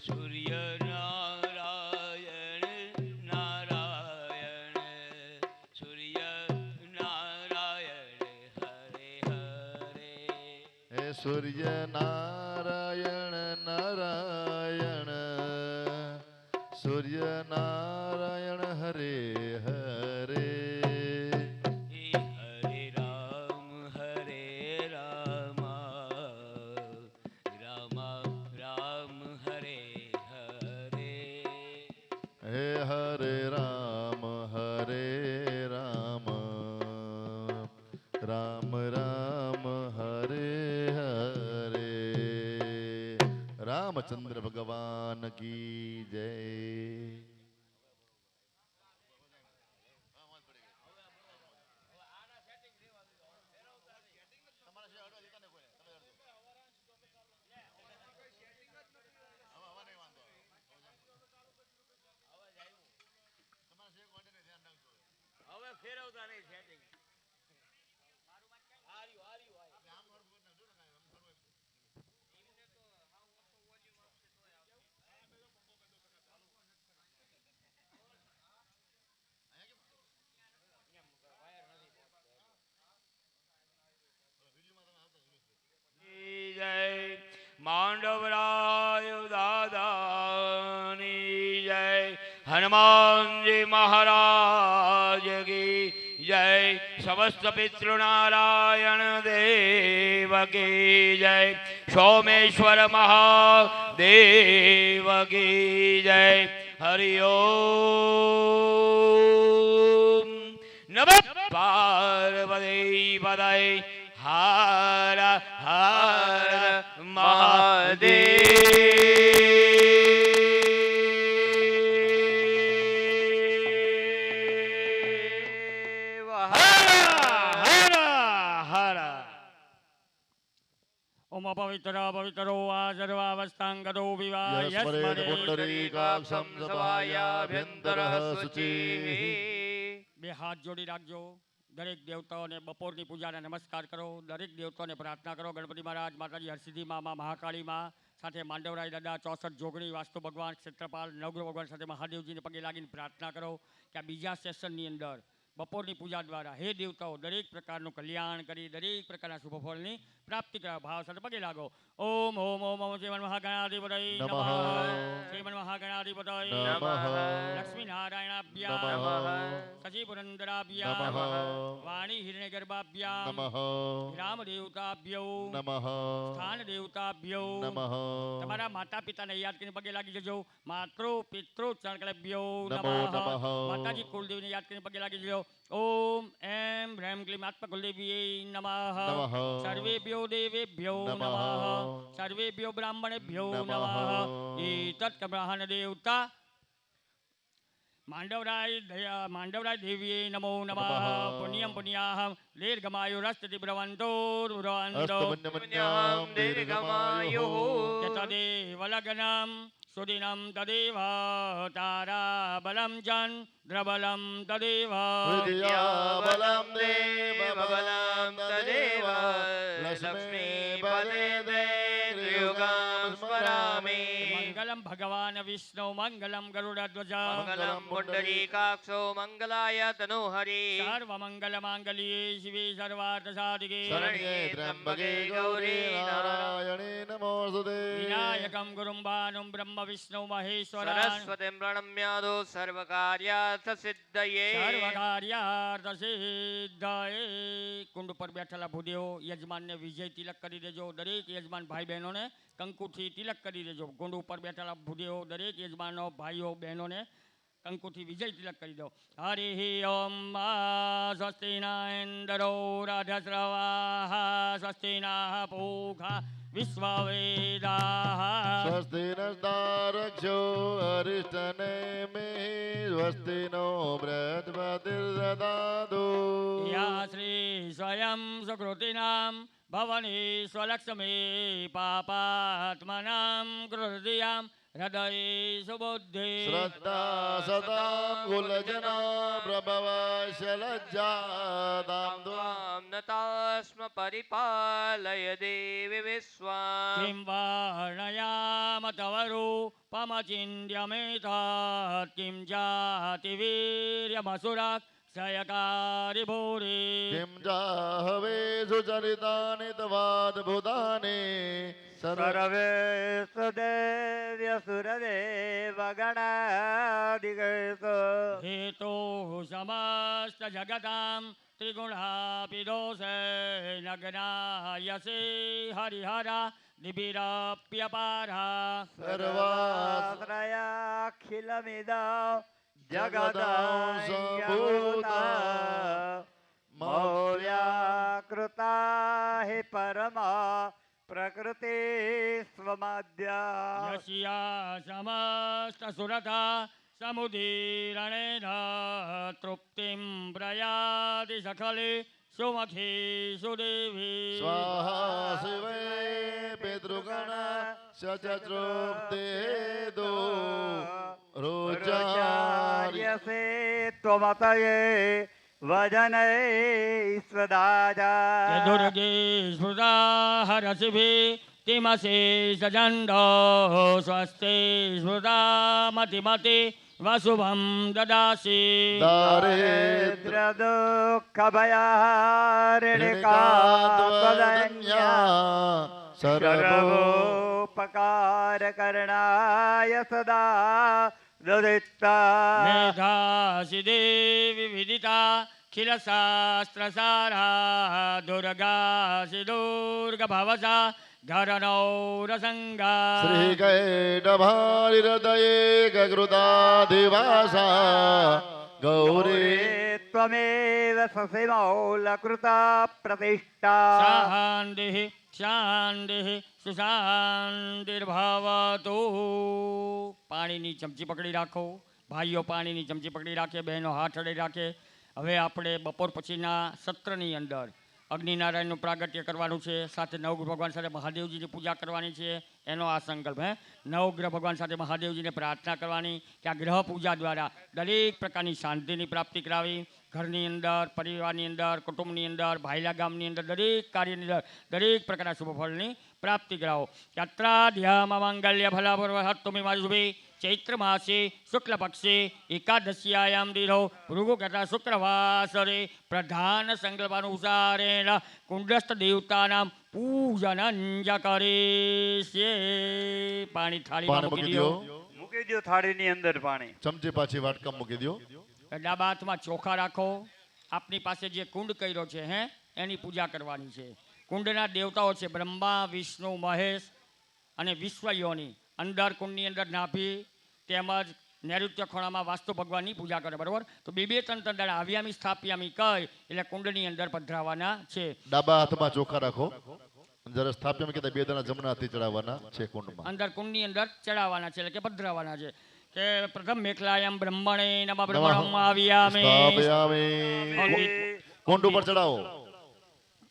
સૂર્ય નારાયણ નારાયણ સૂર્ય નારાયણ હરે હરે. હે સૂર્ય નારાયણ નારાયણ સૂર્ય નારાયણ હરે હરે. હરે રામ રામ રામ હરે હરે. હે હરે રામ રામ રામ હરે હરે. રામચંદ્ર ભગવાન કી જય. હવે ફેરવતા નહીં સેટિંગ. જય માંડવરાય દાદાની જય. હનુમાનજી મહારાજ કી જય. સમસ્ત પિતૃનારાયણ દેવ કી જય. સોમેશ્વર મહાદેવ કી જય. હરિ ઓમ નમઃ પાર્વતી પદય હર હર મહાદેવ. હર હર. ઓમ પવિત્રો આ સર્વાવસ્થાંગતો વિવાહ યસ્મરેણ પુંડરીકાક્ષં સભાયાભ્યંતરઃ શુચિઃ. બે હાથ જોડી રાખજો. દરેક દેવતાઓને બપોરની પૂજાના નમસ્કાર કરો. દરેક દેવતાઓને પ્રાર્થના કરો. ગણપતિ મહારાજ, માતાજી હરસિદ્ધિ મા, મહાકાળી મા, સાથે માંડવરાય દાદા, 64 જોગણી, વાસ્તુ ભગવાન, ક્ષેત્રપાલ, નવગ્રહ ભગવાન સાથે મહાદેવજીને પગે લાગીને પ્રાર્થના કરો કે આ બીજા સેશનની અંદર બપોરની પૂજા દ્વારા હે દેવતાઓ દરેક પ્રકારનું કલ્યાણ કરી દરેક પ્રકારના શુભ ફળની પ્રાપ્તિ કરવા ભાવ સાથે પગે લાગો. ઓમ ઓમ ઓમ ઓમ શ્રીમન મહાગણાધિપતય નમઃ. શ્રીમન મહાગણાધિપતય નમઃ. લક્ષ્મી નારાયણાભ્યામ નમઃ. સચી પુરંદરાભ્યામ નમઃ. વાણી હિરણ્યગર્ભાભ્યામ નમઃ. રામ દેવતાભ્યો નમઃ. સ્થાન દેવતાભ્યો. નમઃ. તમારા માતા પિતાને યાદ કરીને પગે લાગી જજો. માતૃ પિતૃ ચરણકળભ્યો નમો નમઃ. નમઃ. માતાજી કુલદેવીને યાદ કરીને પગે લાગી જજો. ઓમ એમ હ્રેમ ક્લીમ આત્મા કુલદેવીએ નમઃ. નમઃ. સર્વેભ્યો દેવેભ્યો નમઃ. નમઃ. સર્વેભ્યો બ્રાહ્મણેભ્યો નમઃ. નમઃ. એતત્ બ્રહ્મણ દેવતા માંડવરાય દેવીએ નમો નમઃ. પુણ્યમ પુણ્યાહમ દીર્ઘમાયુરસ્તિ ભ્રવંતો ભ્રવંતો અસ્તમન્યમન્યામ દીર્ઘમાયુઃ. તદેવ લગ્નમ સુદિનમ તદેવ તારાબલમ ચંદ્રબલમ તદેવ વિદ્યાબલમ દેવબલમ તદેવ લક્ષ્મીપદે દેવયુગમ સ્મરામિ. મંગલમ ભગવાન વિષ્ણુ મંગલમ ગરુડધ્વજ મંગલમ પુંડરીકાક્ષો મંગલાય તનોહરિ. સર્વમંગલ માંગલ્યે શિવે સર્વાર્થ સાધિકે શરણ્યે ત્ર્યંબકે ગૌરી નારાયણે નમોસ્તુતે. વિનાયકમ ગુરુમ ભાનુમ બ્રહ્મ વિષ્ણુ મહેશ્વરં સરસ્વતીમ પ્રણમ્યાદો સર્વકાર્યાર્થ સિદ્ધયે. સર્વકાર્યાર્થ સિદ્ધયે. કુંડ પર બેઠેલા ભૂદેવો યજમાનને વિજય તિલક કરી દેજો. દરેક યજમાન ભાઈ બહેનોને કંકુથી તિલક કરી દેજો. કુંડ ઉપર બેઠેલા ભૂદેવો દરેક યજમાનો ભાઈઓ બહેનોને કંકુથી વિજય તિલક કરી દો. હરિ ઓમ સ્વસ્તિ ના ઇન્દ્રો રાધસ્રવાહ સ્વસ્તિ ના પૂષા વિશ્વવેદાઃ સ્વસ્તિ નસ્તારક્ષો અરિષ્ટનેમિ સ્વસ્તિ નો બૃહસ્પતિર્દદાતુ. યા શ્રી સ્વયં સુકૃતિનામ ભવની સ્વલક્ષ્મી પાપાત્મનાં કૃતિયામ હૃદય સુબુદ્ધિ શ્રદ્ધા સદામ ગુલજના પ્રભવશ્ય લજ્જાતામ ત્વાં નતાસ્મ પરિપાલય દેવી વિશ્વામ કિં વર્ણયામ તવ રૂપમચિન્યમેતાत् કિં જાતિ વીર્યમસુરાક્ષયકારી ભૂરી કિમ જાહવે સુચરિતાનિ તવાદ્ભુતાનિ સર્વે સુદેવ્યસુરદેવ ગણાદિગેશ હેતો સમસ્ત જગતાં ત્રિગુણાપી દોષે નગ્નાયસે હરિહરા દિભિરપ્યપારા સર્વાશ્રયાખિલમિદા જગદાંશભૂતા મૌલ્યાકૃતા હિ પરમા પ્રકૃતિ સ્વમાદ્યા યસ્યા સમસ્ત સુરતા સમુદીરણેન તૃપ્તિં પ્રયાતિ સખલે સુમખી સુદેવી સ્વાહા શિવે પિતૃગણ શચતૃપ્તેદો રોચાર્ય રોચાર્યસે ત્વમતયે વજનૈ સ્વદાજા દુર્ગે સ્મૃતા હરસિભિ તિમસે સજંડો સ્વસ્તે સ્મૃતા મતિમતિ વસુભમ દદાસી દારિદ્ર દારિદ્ર્ય દુઃખ ભયારિણિકા સર્વો સર્વોપકાર કરણાય સદા દદિતા મેધાસી દેવી વિદિતા ખિલ શાસ્ત્ર સારા દુર્ગાસી દુર્ગ ભવસા ધરનૌરસંગા શ્રી કૈટભારિહૃદયે ગગૃતાધિવાસા ગૌરી ત્વમેવ સસિમૌલકૃતા પ્રતિષ્ઠા શાંતિ શાંતિ સુશાંતિર્ભવતુ પાણીની ચમચી પકડી રાખો ભાઈઓ પાણીની ચમચી પકડી રાખે બહેનો હાથ અડી રાખે હવે આપણે બપોર પછીના સત્રની અંદર અગ્નિનારાયણનું પ્રાગટ્ય કરવાનું છે સાથે નવગ્રહ ભગવાન સાથે મહાદેવજીની પૂજા કરવાની છે એનો આ સંકલ્પ હે નવગ્રહ ભગવાન સાથે મહાદેવજીને પ્રાર્થના કરવાની કે આ ગ્રહ પૂજા દ્વારા દરેક પ્રકારની શાંતિની પ્રાપ્તિ કરાવી ઘરની અંદર પરિવારની અંદર કુટુંબની અંદર ભાઈલા ગામની અંદર દરેક કાર્યની અંદર દરેક પ્રકારના શુભ ફળની પ્રાપ્તિ કરાવો યાત્રાધ્યામ મંગલ્ય ફલાપૂર્વ હત્તુમી માજુભી ચૈત્ર માસે શુક્લ પક્ષે એકાદશ્યાયામ દિનો ભૃગુગતા શુક્રવાસરે પ્રધાન સંકલ્પાનુસારેણ કુંડસ્થ દેવતાનામ પૂજનં જ કરીષ્યે પાણી થાળીમાં પાણી મૂકી મૂકી દો દો મૂકી દો થાળીની અંદર પાણી ચમચી પાછી વાટકા મૂકી દો ડાબા હાથમાં ચોખા રાખો આપની પાસે જે કુંડ કર્યો છે હે એની પૂજા કરવાની છે કુંડના દેવતાઓ છે બ્રહ્મા વિષ્ણુ મહેશ અને વિશ્વયોની અંદર કુંડની અંદર નાભી તેમજ નૈઋત્ય ખૂણામાં વાસ્તુ ભગવાનની પૂજા કરે બરાબર તો બે ત્રણ દાડા આવ્યામી સ્થાપ્યામી કહી એટલે કુંડની અંદર પધરાવાના છે ડાબા હાથમાં ચોખા રાખો જરા સ્થાપ્યમાં કીધા બે દાણા જમણા હાથથી ચડાવવાના છે કુંડમાં અંદર કુંડની અંદર ચડાવવાના છે એટલે કે પધરાવાના છે કે પ્રથમ મેખલાયમ બ્રહ્મણે નમઃ બ્રહ્મણમ આવ્યામે સ્થાપયામિ કુંડ ઉપર ચડાવો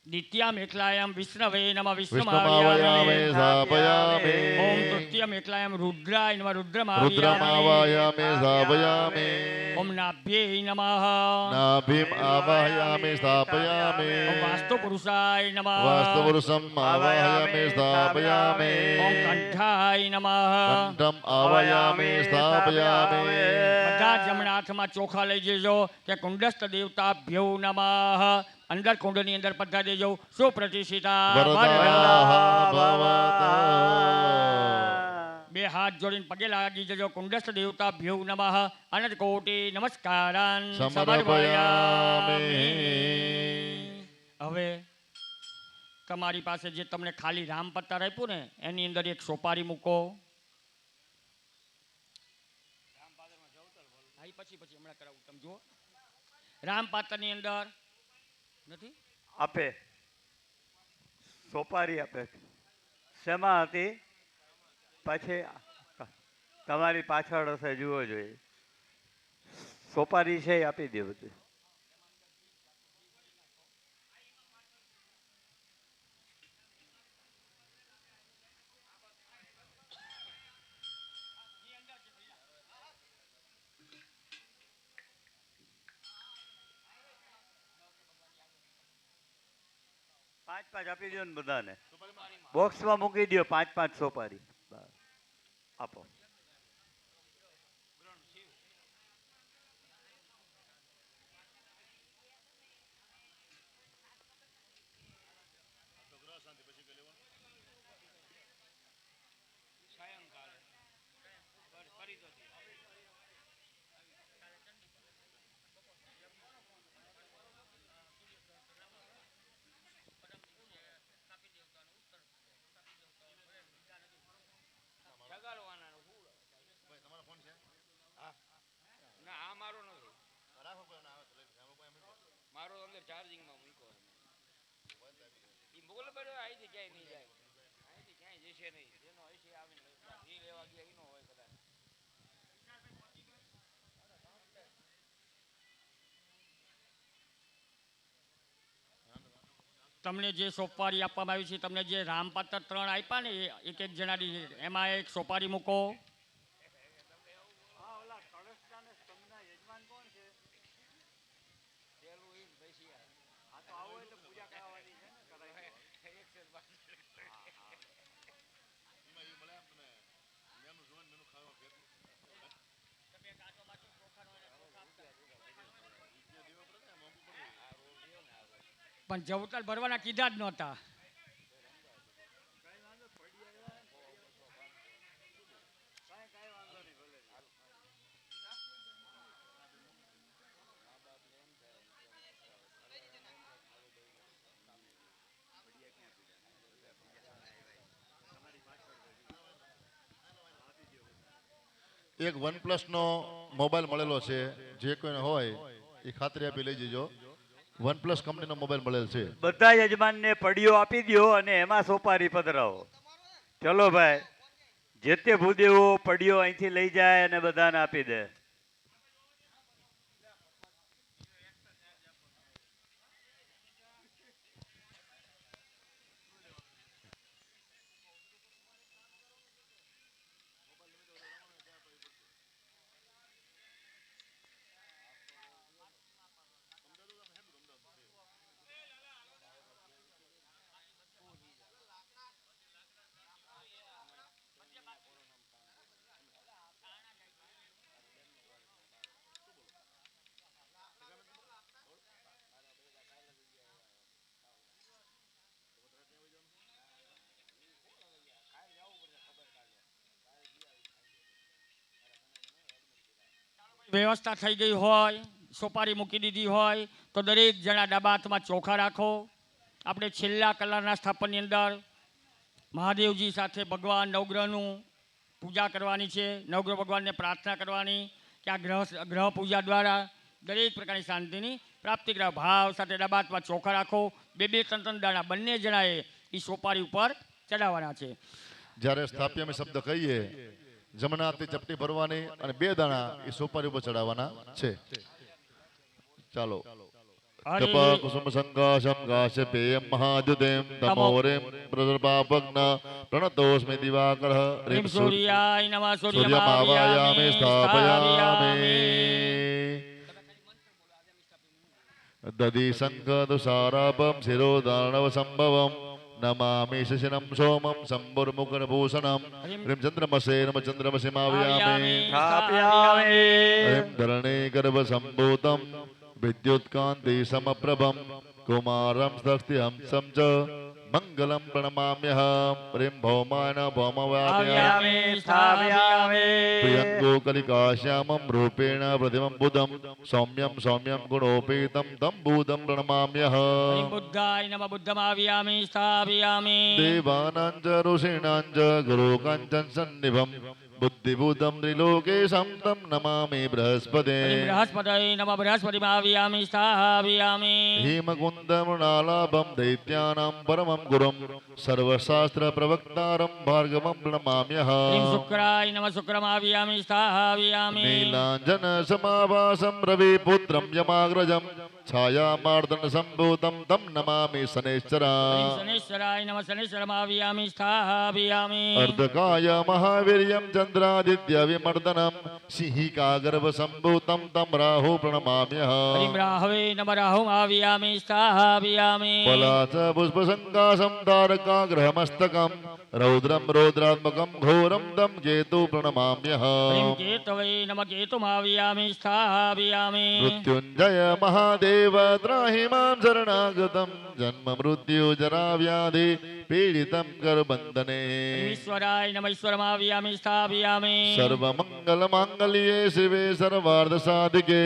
દ્વિતીય મેખલાયમ વિષ્ણવે નમઃ વિષ્ણુમાવયામે સ્થાપયામિ ઓમ તૃતીય મેખલાયમ રુદ્રાય નમઃ રુદ્રમાવયામે સ્થાપયામિ ઓમ નાભ્યે નમઃ નાભિમ આવાહયામે સ્થાપયામિ ઓમ વાસ્તુ પુરુષાય નમઃ વાસ્તવરુષમ આવાહયામે સ્થાપયામિ ઓમ કંઠાય નમઃ કંઠમ આવાહયામે સ્થાપયામિ બધા જમણા હાથમાં ચોખા લઈ જજો કે કુંડસ્થ દેવતાભ્યો નમઃ અંદર કુંડની અંદર પધરા દેજો સુપ્રતિષ્ઠિતા વરદાહ ભવત બે હાથ જોડીને પગે લાગી જજો કુંડસ્થ દેવતાભ્યો નમઃ અનંત કોટી નમસ્કારાન સમર્પયામિ હવે તમારી પાસે જે તમને ખાલી રામ પત્તા આપ્યું ને એની અંદર એક સોપારી મૂકો પછી હમણાં કરાવું તમે જુઓ રામ પાત્રની અંદર નથી આપે સોપારી આપે શેમાં હતી પછી તમારી પાછળ હશે જુઓ જોઈએ સોપારી છે એ આપી દે બધું પાંચ પાંચ આપી દો ને બધાને. બોક્સમાં મૂકી દો 5-5 સોપારી. બસ. આપો. ના આ મારો નથી. મારો અંદર ચાર્જિંગમાં મૂક્યો એ મોકલે પડ્યો. અહીંથી ક્યાંય નહીં જાય, અહીંથી ક્યાંય જશે નહીં. જેનો હશે આવીને ઘી લેવા ગયા એનો હોય કદાચ. તમને જે સોપારી આપવામાં આવી છે, તમને જે રામપાત્ર 3 આપ્યા ને એ એક એક જણાની, એમાં એક સોપારી મૂકો. પણ જવતલ ભરવાના કીધા જ નહોતા. એક OnePlus નો મોબાઈલ મળેલો છે, જે કોઈને હોય એ ખાતરી આપી લઈ જજો. OnePlus કંપનીનો મોબાઈલ મળેલ છે. બધા યજમાનને પડીઓ આપી દો અને એમાં સોપારી પધરાવો. ચલો ભાઈ, જે તે ભૂદેવો પડીઓ અહીંથી લઈ જાય અને બધાને આપી દે. વ્યવસ્થા થઈ ગઈ હોય, સોપારી મૂકી દીધી હોય તો દરેક જણા ડાબા હાથમાં ચોખા રાખો. આપણે છેલ્લા કલાના સ્થાપનની અંદર મહાદેવજી સાથે ભગવાન નવગ્રહનું પૂજા કરવાની છે. નવગ્રહ ભગવાનને પ્રાર્થના કરવાની કે આ ગ્રહ પૂજા દ્વારા દરેક પ્રકારની શાંતિની પ્રાપ્તિ કરવા ભાવ સાથે ડાબા હાથમાં ચોખા રાખો. 2-2 3 દાણા બંને જણાએ એ સોપારી ઉપર ચડાવવાના છે. જ્યારે સ્થાપ્યમે શબ્દ કહીએ, જમણા હાથથી ચપટી ભરવાની અને 2 દાણા એ સોપારી ઉપર ચડાવવાના છે. ચાલો. કપ કુસુમ સંકાશમ કાશ્યપેયમ મહાદ્યુતેમ તમોરેમ પ્રદર્ભાવગ્ન પ્રણતોસ્મિ દિવાકરઃ રીમ સૂર્યાય નમઃ. સૂર્યમાવાયામે સ્થાપયામે દધી સંઘદુસારાપમ શિરોદાર્ણવ સંભવમ નમામિ શશિનમ સોમમ સંભુર્મુખભૂષણમ હ્રીમ ચંદ્રમસે નમ ચંદ્રમસિમાવ્યામે હ્રીમ ધરણે ગર્ભ સંભૂતમ વિદ્યુત્કાંતિ સમપ્રભમ કુમારમ સ્તસ્તિહંસમ ચ મંગલમ પ્रणमाम्यहं હ્રીમ ભૌમાન ભૌમવ્યાપ્યામે પ્રિયંગો કલિકાશ્યામમ રૂપેણ પ્રતિમં બુધમ સૌમ્યમ સૌમ્યમ ગુણોપેતમ તમ બુધમ પ્रणमाम्यहं બુદ્ધાય નમઃ. બુદ્ધમાવ્યામિ સ્થાપયામિ. દેવાનાં ચ ઋષીણાં ચ ગુરુકાંચન સન્નિભમ બુદ્ધિબુદ્ધમ ત્રિલોકેશમ તમ નમામિ બૃહસ્પતે બૃહસ્પતય નમઃ. બૃહસ્પતિમાવ્યામિ સ્થાપયામિ. હિમકુંદમૃણાલાભમ દૈત્યાનાં પરમં ગુરુમ સર્વશાસ્ત્ર પ્રવક્તારમ ભાર્ગવમ હ્રીમ પ્रणमाम्यहं શુક્રાય નમઃ. શુક્રમાવ્યામિ સ્થાપયામિ. નીલાંજન સમાભાસમ રવિપુત્રમ યમાગ્રજમ छायामार्दन संभूतं तं नमामि शनैश्चरा ह्रीं शनैश्चराय नमः शनैश्चरमावियामि स्थापयामि अर्धकाय महावीर्यं चन्द्रादित्य विमर्दनं सिंहिकागर्भ संभूतं तं राहु प्रणमाम्यहम् ह्रीं राहवे नमः राहुमावियामि स्थापयामि पलाच पुष्पसङ्काशं तारकाग्रहमस्तकं रौद्रं रौद्रात्मकं घोरं तं केतु ह्रीं प्रणमाम्यहम् केतवे नमः केतुमावियामि स्थापयामि मृत्युञ्जय महादेव त्राहि मां शरणागतं जन्म मृत्यु जरा व्याधि पीडितं करबन्धने ईश्वराय नमः ईश्वरमावियामि स्थापयामि सर्वमङ्गलमाङ्गल्ये शिवे सर्वार्धसाधिके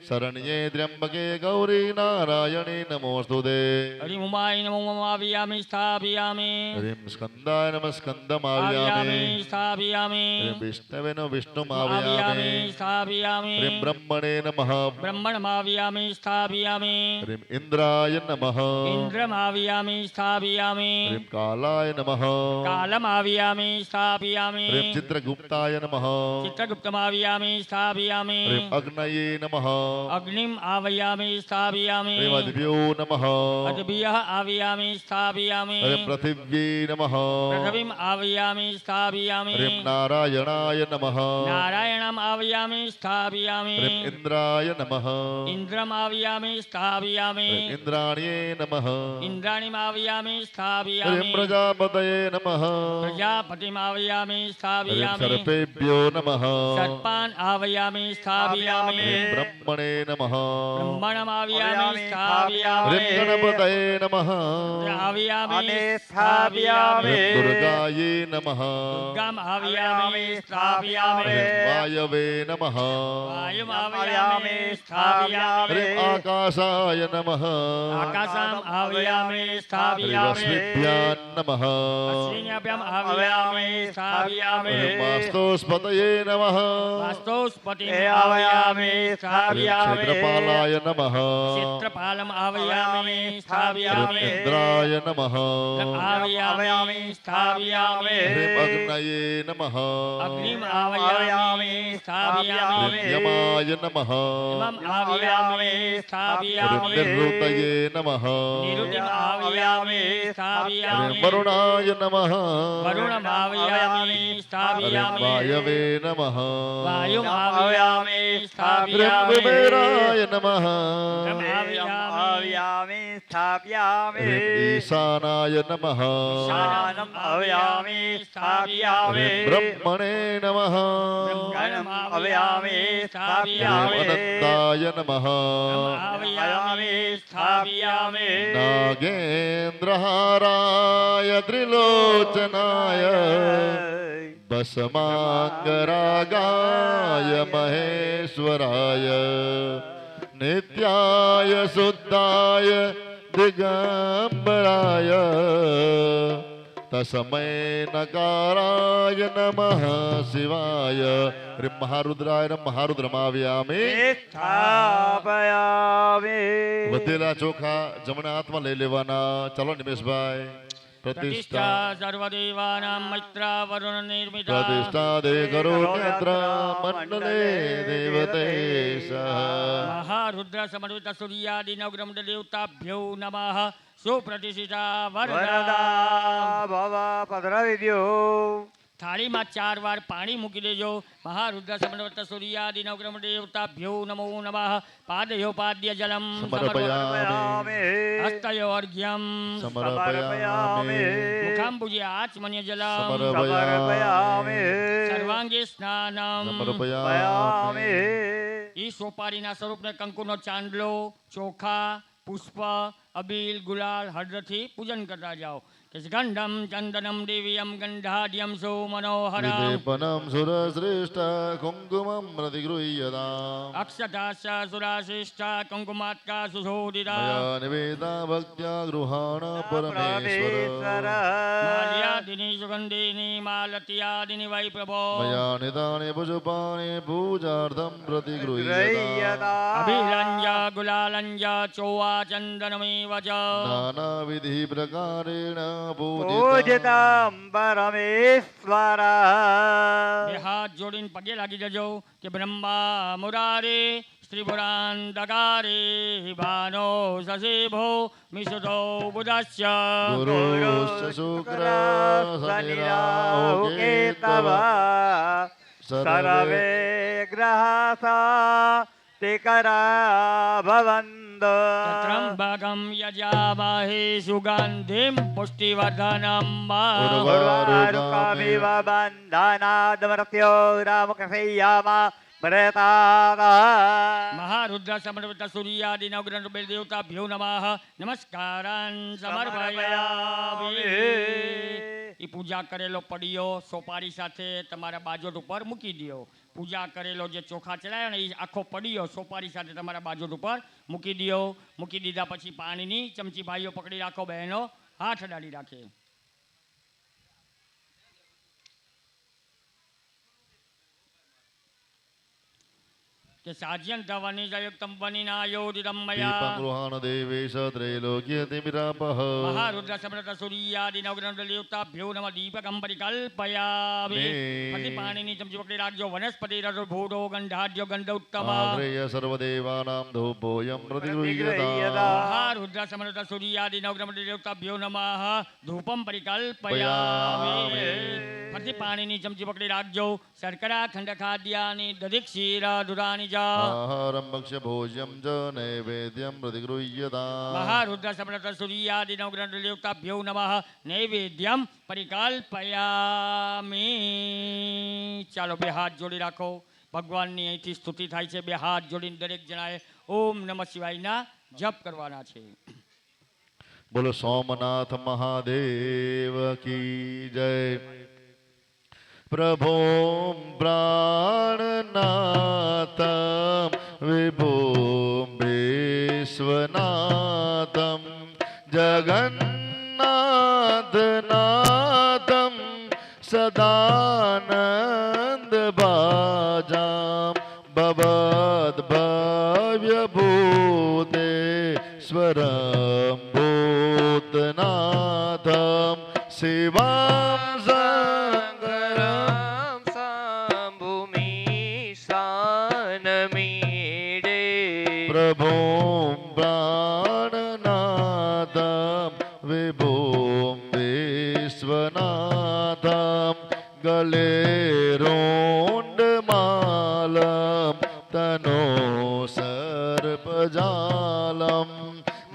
शरण्ये त्र्यम्बके गौरी नारायणे नमोऽस्तुते हरिं उमाय नमो उमावियामि स्थापयामि ह्रीं स्कन्दाय नमः स्कन्दमाव्यामि स्थापयामि ह्रीं विष्णवे नमः आवियामि विष्णुमाव्यामि स्थापयामि ह्रीं ब्रह्मणे नमः ब्रह्मणमावियामि स्थापयामि ह्रीं इन्द्राय नमः इन्द्रमावियामि स्थापयामि ह्रीं कालाय नमः कालमावियामि स्थापयामि ह्रीं चित्रगुप्ताय नमः चित्रगुप्तमावियामि स्थापयामि ह्रीं अग्नये नमः अग्निम् आवियामि स्थापयामि ह्रीं अद्भ्यो नमः अद्भ्यः आवियामि स्थापयामि ह्रीं पृथिव्यै नमः पृथिवीम् आवियामि स्थापयामि ह्रीं नारायणाय नमः नारायणम् आवियामि स्थापयामि ह्रीं इन्द्राय नमः इन्द्रम् आवियामि स्थापयामि ह्रीं इन्द्राण्ये नमः इन्द्राणीम् आवियामि ह्रीं स्थापयामि प्रजापतये नमः प्रजापतिम् आवियामि ह्रीं स्थापयामि सर्पेभ्यो नमः सर्पान् आवियामि स्थापयामि ह्रीं ब्रह्मणे नमः ब्रह्मणम् आवियामि स्थापयामि ह्रीं गणपतये नमः आवियामि स्थापयामि ह्रीं दुर्गायै नमः दुर्गाम् आवियामि स्थापयामि ह्रीं वायवे नमः वायुम् आवियामि स्थापयामि ह्रीं आकाशाय नमः आकाशम् आवियामि ह्रीं स्थापयामि रश्मिभ्यां नमः अश्विन्याभ्याम् आवियामि स्थापयामि ह्रीं वास्तोस्पतये नमः वास्तोस्पतिम् आवियामि ह्रीं स्थापयामि क्षेत्रपालाय नमः चित्रपालम् आवियामि ह्रीं स्थापयामि इन्द्राय नमः आवियामि स्थापयामि ह्रीं अग्नये नमः अग्निम् आवियामि स्थापयामि ह्रीं यमाय नमः इमम् आवियामि ह्रीं स्थापयामि निरुतये नमः निरुतिम् आवियामि ह्रीं स्थापयामि वरुणाय नमः वरुणम् आवियामि ह्रीं स्थापयामि वायवे नमः वायुम् आवियामि ह्रीं स्थापयामि कुबेराय नमः आव्यामि स्थापयामि ह्रीं ईशानाय नमः ईशानम् आवियामि स्थापयामि ह्रीं ब्रह्मणे नमः ब्रह्मणम् आवियामि स्थापयामि ह्रीं अनन्ताय नमः आवियामि स्थापयामि नागेन्द्रहाराय त्रिलोचनाय भस्माङ्गरागाय महेश्वराय नित्याय शुद्धाय दिगंबराय तस्मै नकाराय नमः शिवाय ह्रीं महारुद्राय नमः महारुद्रमाव्यामि स्थापयामि વધેલા ચોખા જમણા હાથમાં લઈ લેવાના ચાલો નિમેશભાઈ प्रतिष्ठा પ્રતિષ્ઠા सर्वदेवानां मैत्रा वरुण निर्मिता પ્રતિષ્ઠા દે કરો નેત્ર મંડલે દેવતેશ महारुद्र समन्वित सूर्यादि नवग्रह देवताभ्यो नमः सुप्रतिष्ठिता वरदा વરદા ભવ પધરાવી દ્યો થાળીમાં 4 વાર પાણી મૂકી દેજો મહારુદ્ર સમન્વિત સૂર્યાદિ નવગ્રહ દેવતાભ્યો નમો નમઃ પાદયો પાદ્ય જલમ સમર્પયામિ હસ્તયો અર્ઘ્યમ સમર્પયામિ મુખાંબુજે આચમન્ય જલમ સમર્પયામિ સર્વાંગે સ્નાનમ સમર્પયામિ ઈ સોપારીના સ્વરૂપને કંકુનો ચાંદલો ચોખા પુષ્પ અબીલ ગુલાલ હળદરથી પૂજન કરતા જાઓ ગંધમ ચંદનમ દિવ્યમ ગંધાઢ્યમ સુમનોહરમ વિલેપનમ સુરશ્રેષ્ઠ કુંકુમમ પ્રતિગૃહ્યતામ અક્ષતાશ્ચ સુરાશિષ્ઠા કંકુમાત્કા સુશોધિતા મયા નિવેદા ભક્ત્યા ગૃહાણ પરમેશ્વર માલ્યાદિની સુગંધિની માલત્યાદિની વૈ પ્રભો મયા નિદાને પુષ્પાણિ પૂજાર્થમ પ્રતિગૃહ્યતામ ગૃહ્યતા અભિલંજ ગુલાલંજ ચોવા ચંદનમેવ ચ નાનાવિધિ પ્રકારેણ પૂજિતમ પરમેશ્વર. બે હાથ જોડીને પગે લાગી જજો કે બ્રહ્મા મુરારે ત્રિપુરાન દગારે ભાનો શશિભો મિશુધો બુધાસ્ય ગુરુ શુક્ર શનિરાહુ કેતવ સર્વે ગ્રહા તે કરા ભવંત. ત્રંબકમ યજામહે સુગંધિમ પુષ્ટિવર્ધનમ ઉર્વારુકમિવ બંધનાદ મૃત્યો રામકસૈયામા મૃતા. મહારુદ્ર સમર્પિત સૂર્યાદિ નવગ્રહ રૂપે દેવતાભ્યો નમઃ નમસ્કારાન સમર્પયામિ. એ પૂજા કરેલો પડીયો સોપારી સાથે તમારા બાજોટ ઉપર મૂકી દો. પૂજા કરેલો જે ચોખા ચડાયા ને એ આખો પડીયો સોપારી સાથે તમારા બાજોટ ઉપર મૂકી દો. મૂકી દીધા પછી પાણીની ચમચી ભાઈઓ પકડી રાખો, બહેનો હાથ અડાડી રાખે. કે સાજ્યન ધવની જયુક્તમ વનિના યોદિતમ મયા દીપગૃહાન દેવેશ ત્રૈલોક્ય તિમિરાપહ. મહારુદ્ર સમૃત સૂર્યાદિ નવગ્રહ દેવતાભ્યો નમઃ. દીપકમ પરિકલ્પયામિ. પછી પાણીની ચમચી પકડી રાખજો. વનસ્પતિ રસ ભૂતો ગંધાઢ્યો ગંધ ઉત્તમ. આગ્રહ્ય સર્વદેવાનાં ધૂપોયમ પ્રતિગૃહ્યતા. મહારુદ્ર સમૃત સૂર્યાદિ નવગ્રહ દેવતાભ્યો નમઃ. ધૂપમ પરિકલ્પયામિ. પછી પાણીની ચમચી પકડી રાખજો. શર્કરા ખંડ ખાદ્યાની દધિક ક્ષીર દુરાની આહારમ ભક્ષ્ય ભોજ્યમ ચ નૈવેદ્યમ પ્રતિગૃહ્યતા. મહારુદ્ર સમૃત સૂર્યાદિ નવગ્રહ દેવતાભ્યો નમઃ. નૈવેદ્યમ પરિકલ્પયામિ. ચાલો બે હાથ જોડી રાખો. ભગવાનની અહીંથી સ્તુતિ થાય છે. બે હાથ જોડીને દરેક જણાએ ઓમ નમઃ શિવાયના જપ કરવાના છે. બોલો સોમનાથ મહાદેવ કી જય. પ્રભું પ્રાણનાથમ વિભું વિશ્વનાથમ જગન્નાથનાથમ સદાનંદ ભાજામ ભવદ્ભવ્ય ભૂતેશ્વરમ ભૂતનાથમ શિવામ પ્રભું પ્રાણનાથમ વિભું વિશ્વનાથમ ગલે રોંડમાલમ તનો સર્પજાલમ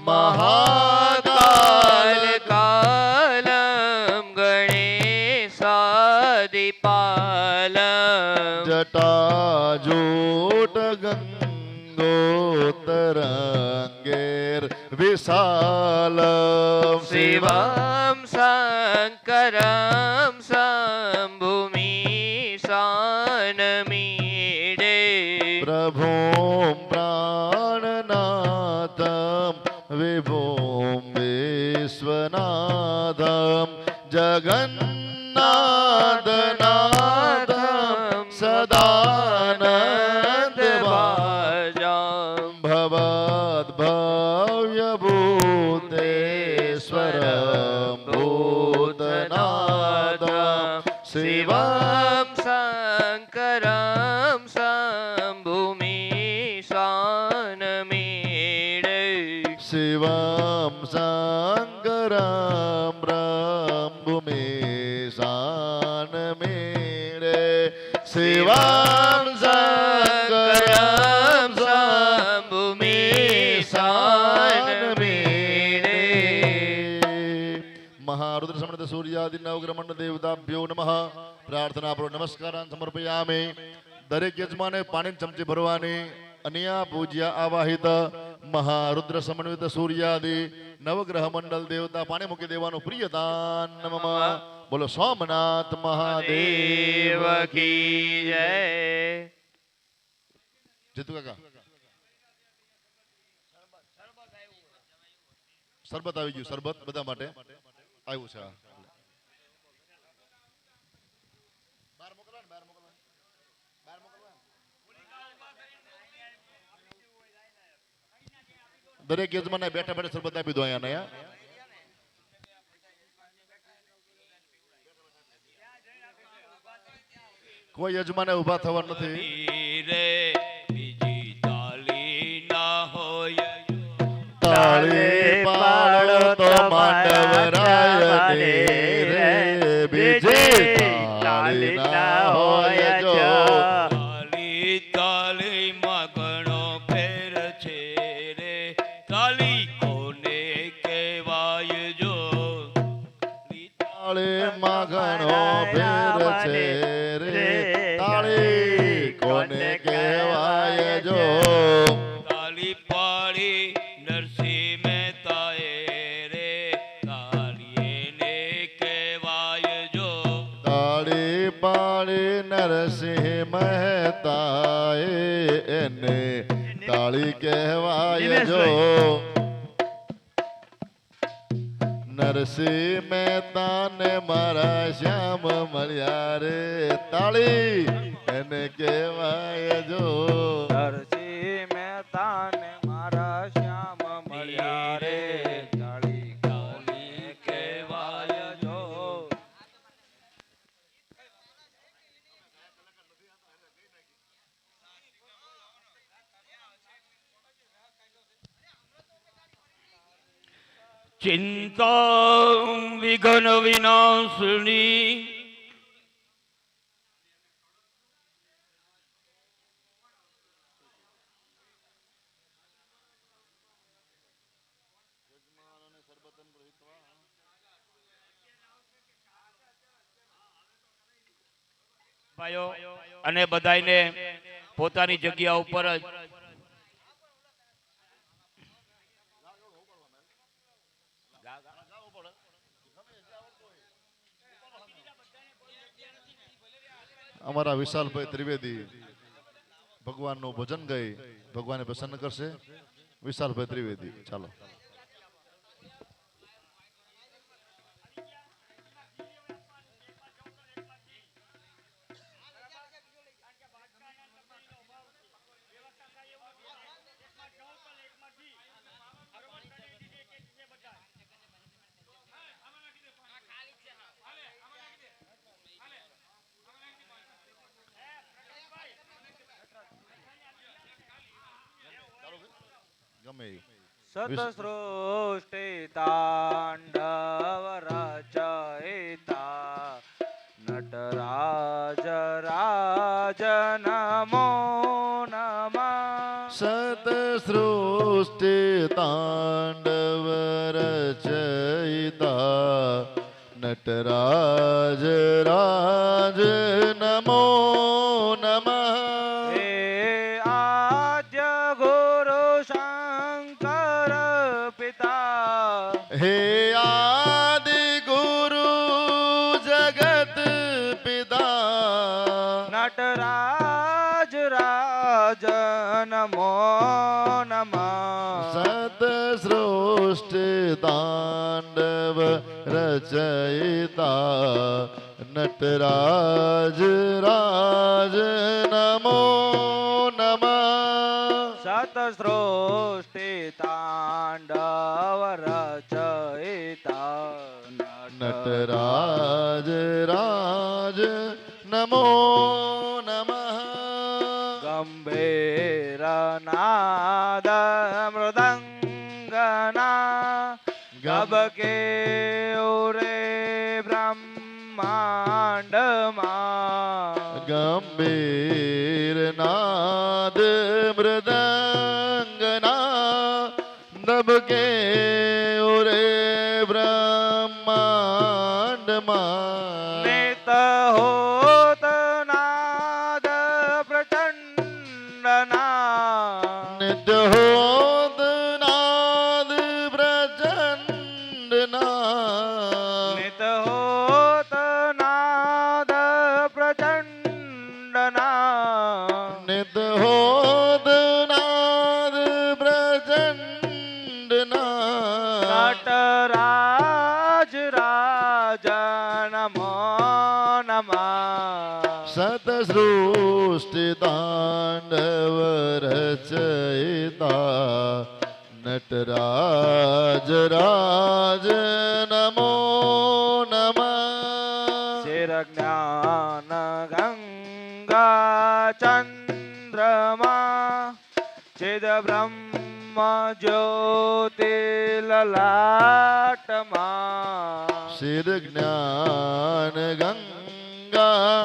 મહાકાલકાલમ ગણેશાદિપાલમ જટાજૂટ ગંગોતરંગેર વિશાલમ શિવમ શંકરમ શંભુમીશાનમીડે પ્રભું પ્રાણનાથમ વિભું વિશ્વનાથમ જગન્નાથનાથમ સદાનંદ ભાજામ ભવદ્ભવ્ય ભૂતેશ્વરમ ભૂતનાથમ શિવમ શંકરમ શંભુમીશાનમીડે શિવમ શંકરમ બ્રહ્મભૂમિશાન મેળે શિવમ શંકરમ શંભુમીશાન મેળે મહારુદ્ર સમૃદ્ધ સૂર્યાદિ નવગ્રહ દેવતાભ્યો નમઃ. પ્રાર્થના પૂર્વક નમસ્કારાન સમર્પયામિ. દરેક યજમાને પાણી ચમચી ભરવાની. અન્યા પૂજ્ય આવાહિત મહારુદ્ર સમન્વિત સૂર્યાદિ નવગ્રહ મંડળ દેવતા પાણી મૂકી દેવાનું પ્રિયદાન નમઃ. બોલો સોમનાથ મહાદેવ દેવ કી જય. જીતુ કાકા સરબત આવી ગયું. સરબત બધા માટે આવ્યું છે. દરેક યજમાને બેઠા બેઠા સરબત આપી દો અહીંયા. કોઈ યજમાને ઊભા થવાનું નથી. રે બીજી તાલી ના હોય તાળી પાડો તો માંડવરાયને રે બીજી તાળી ના હોય જો. તાલી તાલીમાં ઘણો ફેર છે રે તાલી કોને કહેવાય જો તાળીમાં ઘણો ફેર છે રે તાળી કોને કહેવાય જો. તાલી પાડી નરસિંહ મહેતાએ રે તાલી એને કહેવાય જો તાળી પાડી નરસિંહ મહેતાએ એને તાળી કહેવાય જો. નરસિંહ મહેતા ને મારા શ્યામ મળ્યા રે તાળી એને કહેવાય જો. નરસિંહ મહેતા ને મારા શ્યામ મળ્યા રે તાળી કોને કહેવાય જો. ચિંતા વિઘ્ન વિનાશની ભાઈઓ અને બધાયને પોતાની જગ્યા ઉપર જ અમારા વિશાલભાઈ ત્રિવેદી ભગવાનનું ભજન ગાઈ ભગવાનને પ્રસન્ન કરશે. વિશાલભાઈ ત્રિવેદી ચાલો. ગમે એ. સતસૃષ્ટિ તાંડવ રચયિતા નટરાજ રાજ નમો નમઃ. સતસૃષ્ટિ તાંડવ રચયિતા નટરાજ રાજ નમો નમઃ. હે આદ્ય ગુરુ શંકર પિતા હે આદિ ગુરુ જગત પિતા નટરાજ રાજ નમો નમઃ. સતસૃષ્ટિ તાંડવ રચયિતા નટરાજ રાજ નમો નમઃ. સતસૃષ્ટિ તાંડવ રચયિતા નટરાજ રાજ નમો નમઃ. ગંભીર નાદ મૃદંગના ગબકે રે બ્રહ્માંડમાં. ગંભીર નાદ મૃદંગના દબકે ઓરે બ્રહ્માંડમાં. નિત હોત નાદ પ્રચંડના નિત્ય હોત નાદ પ્રચંડના. નિત હોત નાદ પ્રચંડના. નિત હોત નાદ પ્રચંડના. નટરાજ રાજ નમો નમઃ. સતસૃષ્ટિ તાંડવ રચયિતા નટરાજ રાજ નમો નમઃ. ચિર જ્ઞાન ગંગ ચંદ્રમા ચિદ બ્રહ્મ જ્યોતિ લલાટમાં શિર જ્ઞાન ગંગા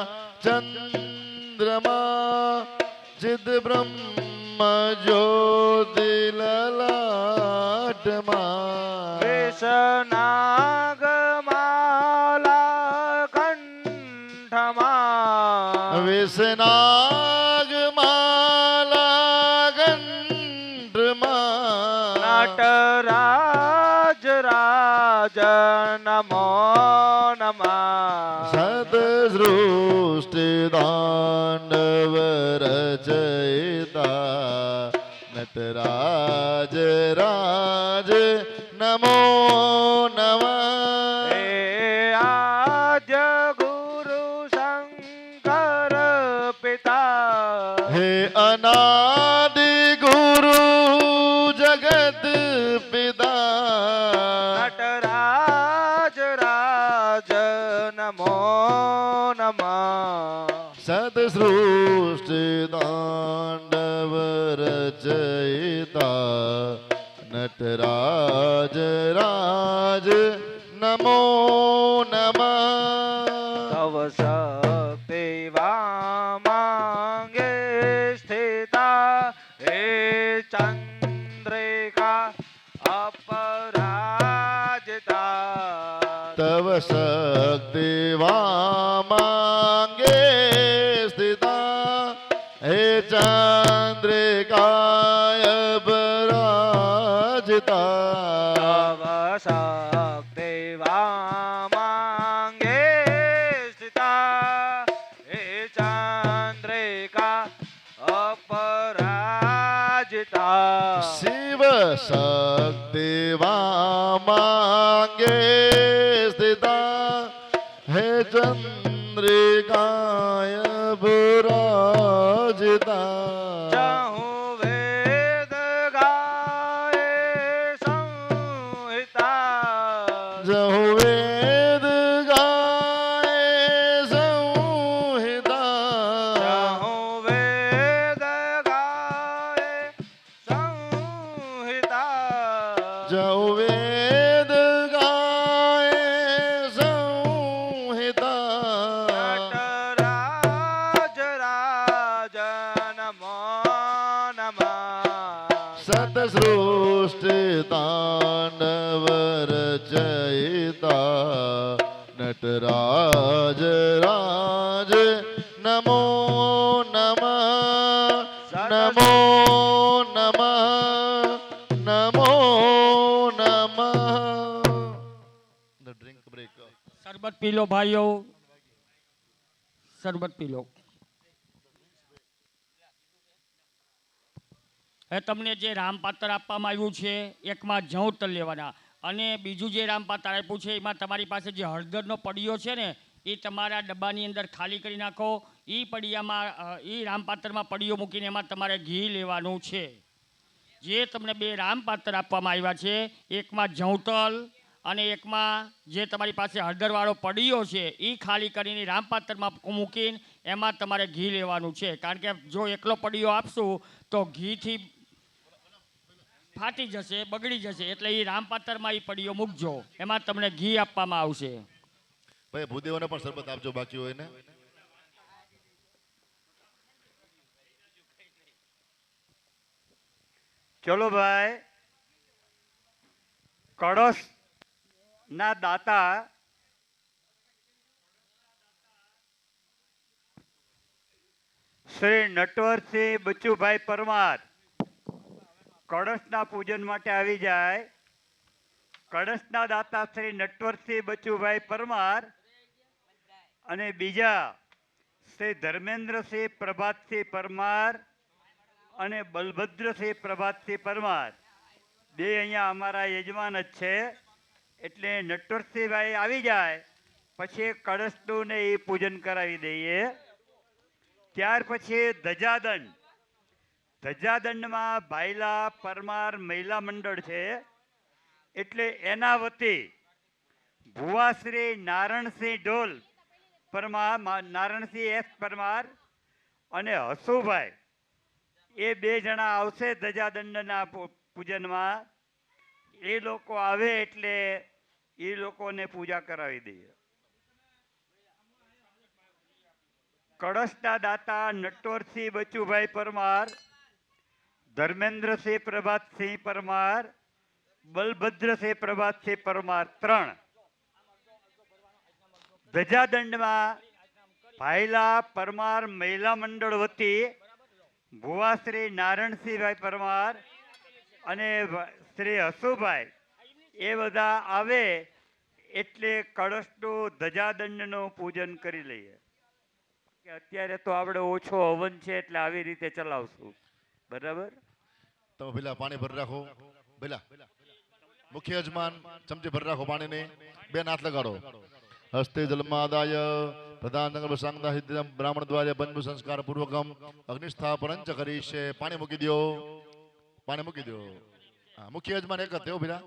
ચંદ્રમા ચિદ બ્રહ્મ જ્યોતિ લલાટમાં વિષનાગમાલા કંઠમાં વિષનાગમાલા કંઠમાં નટરાજ રાજ નમો નમઃ સદસૃષ્ટિ દાંડવ રચયિતા નટરાજ રાજ નમો નમઃ હે આદ્ય ગુરુ શંકર પિતા હે અનાદિ ગુરુ જગત પિતા નટરાજ રાજ નમો નમઃ સદસૃષ્ટિ દાંડવ રચયિતા નટરાજ રાજ નમો નમઃ તવ શક્તિ વામાંગે સ્થિતા હે ચંદ્રિકા અપરાજિતા તવ શક્તિ વામાંગે સ્થિતા હે ચંદ્રિકાય પરાજિતા તવ શક્તિ વામાંગે સ્થિતા હે ચંદ્રિકા અપરાજિતા શિવ શક્તિ વામાંગે સ્થિતા હે ચંદ્રિકાય પરાજિતા ચાહું વેદ ગાય સંહિતા જહુ વેદ ગાય સંહિતા ચાહું વેદ ગાય સંહિતા જહુ વેદ ગાય સંહિતા નટરાજ રાજ નમો નમઃ સતસૃષ્ટિ તાંડવ રચયિતા નટરાજ રાજ નમો નમઃ નમો નમઃ નમો નમઃ ડ્રિંક બ્રેક શરબત પી લો ભાઈઓ, શરબત પી લો. હવે તમને જે રામપાત્ર આપવામાં આવ્યું છે એકમાં જવ તલ લેવાના અને બીજું જે રામપાત્ર આપ્યું છે એમાં તમારી પાસે જે હળદરનો પડિયો છે ને એ તમારા ડબ્બાની અંદર ખાલી કરી નાખો. એ પડિયામાં એ રામપાત્રમાં પડિયો મૂકીને એમાં તમારે ઘી લેવાનું છે. જે તમને બે રામપાત્ર આપવામાં આવ્યા છે એકમાં જવતલ અને એકમાં જે તમારી પાસે હળદરવાળો પડિયો છે એ ખાલી કરીને રામપાત્રમાં મૂકીને એમાં તમારે ઘી લેવાનું છે. કારણ કે જો એકલો પડિયો આપશું તો ઘીથી ફાટી જશે, બગડી જશે. એટલે એ રામપાત્રમાં એ પડિયો મૂકજો, એમાં તમને ઘી આપવામાં આવશે. ભાઈ ભૂદેવોને પણ શરબત આપજો બાકી હોય ને. ચલો ભાઈ, કળશ ના દાતા શ્રી નટવરસિંહ બચુભાઈ પરમાર કળશના પૂજન માટે આવી જાય. કળશના દાતા શ્રી નટવરસિંહ બચુભાઈ પરમાર અને બીજા શ્રી ધર્મેન્દ્રસિંહ પ્રભાતસિંહ પરમાર અને બલભદ્રસિંહ પ્રભાતસિંહ પરમાર બે અહીંયા અમારા યજમાન જ છે. એટલે નટવરસિંહભાઈ આવી જાય પછી કળશનું ને એ પૂજન કરાવી દઈએ. ત્યાર પછી ધજાદંડ, ધજાદંડમાં ભાઈલા પરમાર મહિલા મંડળ છે એટલે એના વતી ભુવાશ્રી નારણસિંહ ઢોલ પરમાર, નારણસિંહ એસ પરમાર અને હસુભાઈ એ બે જણા આવશે ધજાદંડના પૂજનમાં. એ લોકો આવે એટલે એ લોકોને પૂજા કરાવી દઈએ. કળશના દાતા નટવરસિંહ બચુભાઈ પરમાર, ધર્મેન્દ્રસિંહ પ્રભાતસિંહ પરમાર, બલભદ્રસિંહ પ્રભાતસિંહ પરમાર 3. ધજાદંડમાં ભાઈલા પરમાર મહિલા મંડળ વતી ભુવાશ્રી નારાયણસિંહભાઈ પરમાર અને શ્રી હસુભાઈ એ બધા આવે એટલે કળશનું ધજાદંડનું પૂજન કરી લઈએ. અત્યારે તો આપણે ઓછો હવન છે એટલે આવી રીતે ચલાવશું. બરાબર? તમે પેલા પાણી ભરી રાખો. પેલા મુખ્ય યજમાન ચમચી ભરી રાખો પાણીને. બે હાથ લગાડો. હસ્તે જલમાદાય પ્રધાન સંગા સિદ્ધમ બ્રાહ્મણ દ્વારા પંચ સંસ્કાર પૂર્વકમ અગ્નિસ્થાપન ચ કરીશે. પાણી મૂકી દો. પાણી મૂકી દો. હા, મુખ્ય યજમાન એક જ પેલા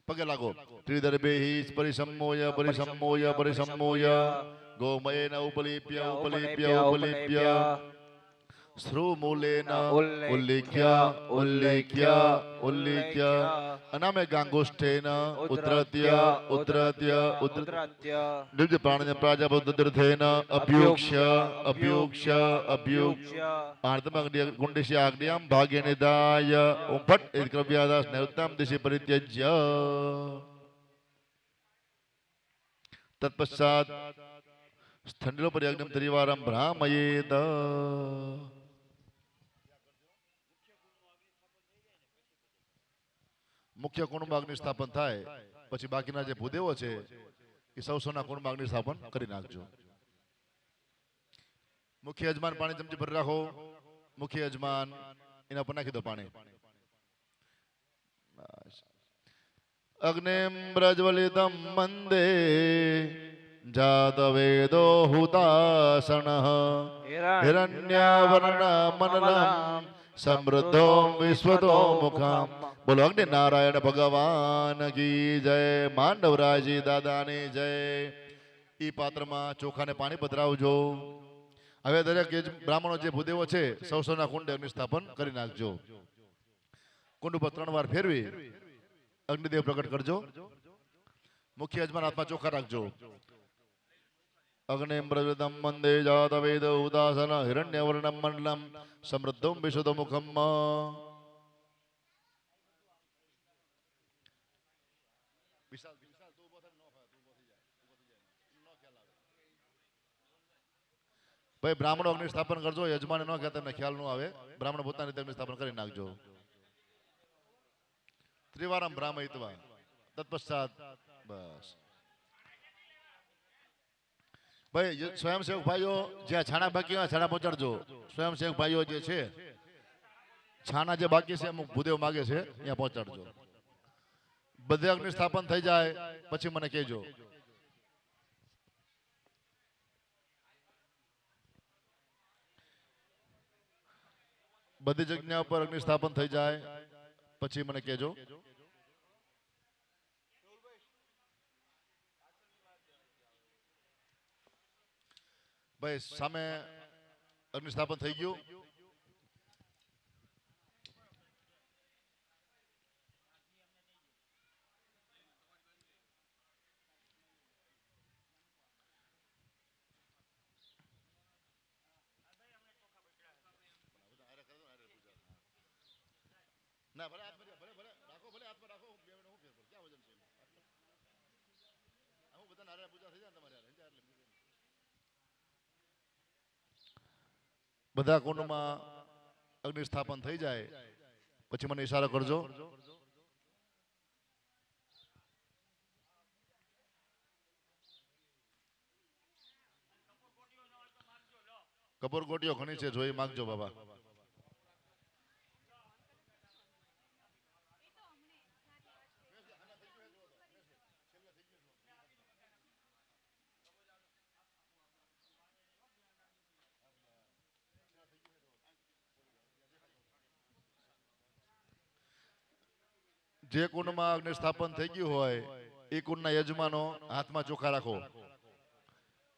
પગે લાગો. ત્રિદર્ભેહિ પરિસમ્મોય પરિસમ્મોય પરિસમ્મોય ગોમયેન ઉપલિપ્ય ઉપલિપ્ય ઉપલિપ્ય શ્રુમૂલેન ઉલ્લિખ્ય ઉલ્લિખ્ય ઉલ્લિખ્ય અનામે ગાંગોષ્ઠેન ઉદ્રત્ય ઉદ્રત્ય ઉદ્રત્ય દિવ્ય પ્રાણ્ય પ્રાજાપતિર્થેન અભ્યુક્ષ્ય અભ્યુક્ષ્ય અભ્યુક્ષ્ય આર્તમગ્નિ ગુંડિષ્ય આગ્નેયમ ભાગે નિદાય ઓમ ફટ ઇદ્રવ્યાદાસ નૈઋત્યમ દિશી પરિત્યજ્ય તત્પશ્ચાત સ્થંડિલોપરી અગ્નિમ ત્રિવારમ ભ્રામયેત. મુખ્ય કુંડમાં અગ્નિ સ્થાપન થાય પછી બાકીના જે ભૂદેવો છે એ સૌના કુંડમાં અગ્નિ સ્થાપન કરી નાખજો. મુખ્ય યજમાન પાણી ચમચી ભરી રાખો. મુખ્ય યજમાન એના પર નાખી દો પાણી. અગ્નિમ પ્રજ્વલિતમ મંદે જાતવેદો હુતાસન હિરણ્યવર્ણમનલમ સમૃદ્ધો વિશ્વતો મુખમ. બોલો અગ્નિ નારાયણ ભગવાન કી જય. માંડવરાજી દાદાની જય. ઈ પાત્રમાં ચોખાને પાણી પધરાવજો. હવે દરેક બ્રાહ્મણો જે ભૂદેવો છે સૌના કુંડે અગ્નિ સ્થાપન કરી નાખજો. કુંડ ઉપર 3 વાર ફેરવી અગ્નિદેવ પ્રગટ કરજો. મુખ્ય યજમાન હાથમાં ચોખા રાખજો. અગ્નિમ પ્રજ્વલિતમ મંદે જાતવેદ ઉદાસન હિરણ્યવર્ણમ મંડલમ સમૃદ્ધમ વિશુદ્ધ મુખમ. ભાઈ બ્રાહ્મણો અગ્નિ સ્થાપન કરજો. યજમાન ન કહેતા તમને ખ્યાલ ન આવે. બ્રાહ્મણ પોતાની રીતે અગ્નિ સ્થાપન કરી નાખજો. ત્રિવારમ બ્રાહ્મયિત્વા તત્પશ્ચાત બસ. ભાઈ સ્વયંસેવક ભાઈઓ જ્યાં છાણા બાકી હોય છાણા પહોંચાડજો. સ્વયંસેવક ભાઈઓ જે છે છાણા જે બાકી છે અમુક ભૂદેવ માગે છે ત્યાં પહોંચાડજો. બધે અગ્નિ સ્થાપન થઈ જાય પછી મને કહેજો. બધી જગ્યા ઉપર અગ્નિ સ્થાપન થઈ જાય પછી મને કહેજો. ભાઈ સામે અગ્નિ સ્થાપન થઈ ગયું. ના ભલે હાથ ભલે ભલે રાખો. ભલે હાથમાં રાખો. બે મિનિટ હું ફેર પડે. ક્યાં વજન છે હું બધા નારાયણ પૂજા થઈ જાય ને તમારે એટલે બધા કુંડમાં અગ્નિ સ્થાપન થઈ જાય પછી મને ઈશારો કરજો. કપૂર ગોટીઓ ઘણી છે જોઈ માંગજો બાબા. જે કુંડમાં અગ્નિ સ્થાપન થઈ ગયું હોય એ કુંડના યજમાનો હાથમાં ચોખા રાખો.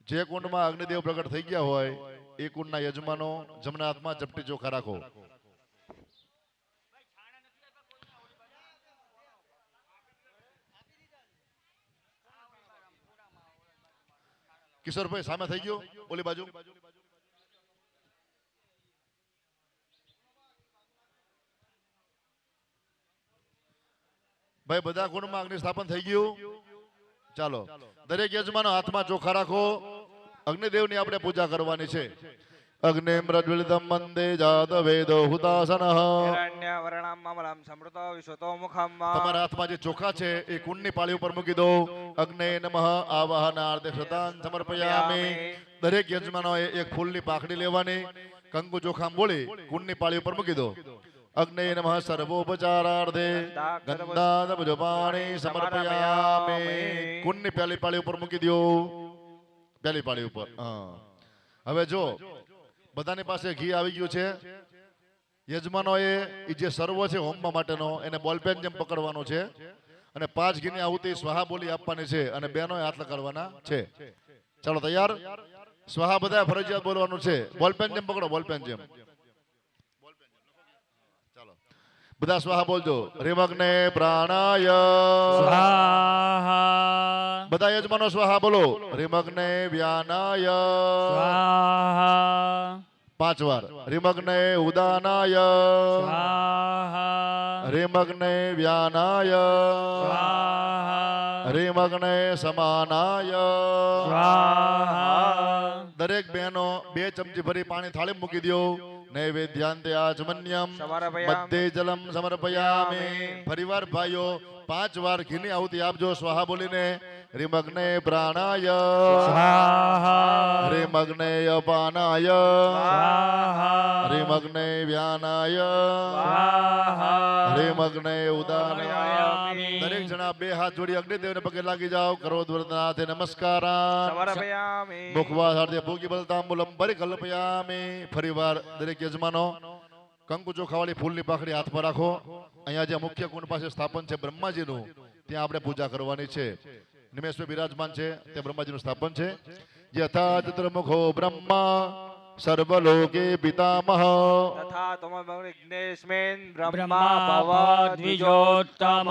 જે કુંડમાં અગ્નિદેવ પ્રગટ થઈ ગયા હોય એ કુંડના યજમાનો જમણા હાથમાં ચપટી ચોખા રાખો. કિશોરભાઈ સામે થઈ ગયો ઓલી બાજુ. ભાઈ બધા કુંડમાં અગ્નિ સ્થાપન થઈ ગયું. ચાલો દરેક યજમાનો હાથમાં ચોખા રાખો. અગ્નિદેવની આપણે પૂજા કરવાની છે. અગ્નિમ પ્રજ્વલિતમ વંદે જાત વેદો હુતાસનઃ. હિરણ્યવર્ણમ અમલમ સમૃતો વિશ્વતો મુખમ તમારા હાથમાં જે ચોખા છે એ કુંડની પાળી ઉપર મૂકી દો. અગ્ને નમઃ આવાહનાર્થે શ્રદ્ધાન સમર્પયામિ. દરેક યજમાનોએ એક ફૂલની પાખડી લેવાની, કંકુ ચોખા બોલી કુંડની પાળી ઉપર મૂકી દો. અગ્ને નમઃ સર્વોપચારાર્થે ગંધાદબજ પાણી સમર્પયામિ. કુંડની પહેલી પાળી ઉપર મૂકી દો. પહેલી પાળી ઉપર. હવે જો બધાની પાસે ઘી આવી ગયું છે. યજમાનોએ જે સર્વ છે હોમવા માટેનો એને બોલપેન જેમ પકડવાનો છે અને 5 ઘીની આહુતિ સ્વાહા બોલી આપવાની છે અને બેનોએ હાથ લગાડવાના છે. ચાલો તૈયાર. સ્વાહા બધા ફરજિયાત બોલવાનું છે. બોલપેન જેમ પકડો, બોલપેન જેમ. ચાલો બધા સ્વાહા બોલજો. રેમગ્ને પ્રાણાય સ્વાહા. બધા યજમાનો સ્વાહા બોલો. રેમગ્ને વ્યાનાય સ્વાહા. 5 વાર. રેમગ્ને ઉદાનાય સ્વાહા. રેમગ્ને વ્યાનાય સ્વાહા. રેમગ્ને સમાનાય. સ્વાહા. દરેક બહેનો 2 ચમચી ભરી પાણી થાળી મૂકી દો. નૈવેદ્યાંતે આચમન્યમ સમર્પયામિ. મધ્યે જલમ સમર્પયામિ. ફરીવાર ભાઈઓ 5 વાર ઘીની આહુતિ આપજો સ્વાહા બોલીને. રેમગ્ને પ્રાણાય સ્વાહા. રેમગ્ને અપાનાય સ્વાહા. રેમગ્ને વ્યાનાય સ્વાહા. રેમગ્ને ઉદાનાય. સમર્પયામિ. દરેક જણા 2 હાથ જોડી અગ્નિદેવને પગે લાગી જાઓ. કરોદ્વર્તનાથે નમસ્કાર. સમર્પયામિ. મુખવાસાર્થે ભોગી બલતાંબુલમ પરિકલ્પયામિ. ફરીવાર દરેક યજમાનો કંકુ ચોખાવાળી ફૂલની પાખડી હાથ પર રાખો. અહીંયા જે મુખ્ય કુંડ પાસે સ્થાપન છે બ્રહ્માજીનું, ત્યાં આપણે પૂજા કરવાની છે. નિમેશભાઈ બિરાજમાન છે, તે બ્રહ્માજીનું સ્થાપન છે. યથા ચતુર્મુખો બ્રહ્મા સર્વલોકે પિતામહ. તથા તમ વિઘ્નેસ્મિન બ્રહ્મા બ્રહ્મા ભવ ભવ દ્વિજોત્તમ. દ્વિજોત્તમ.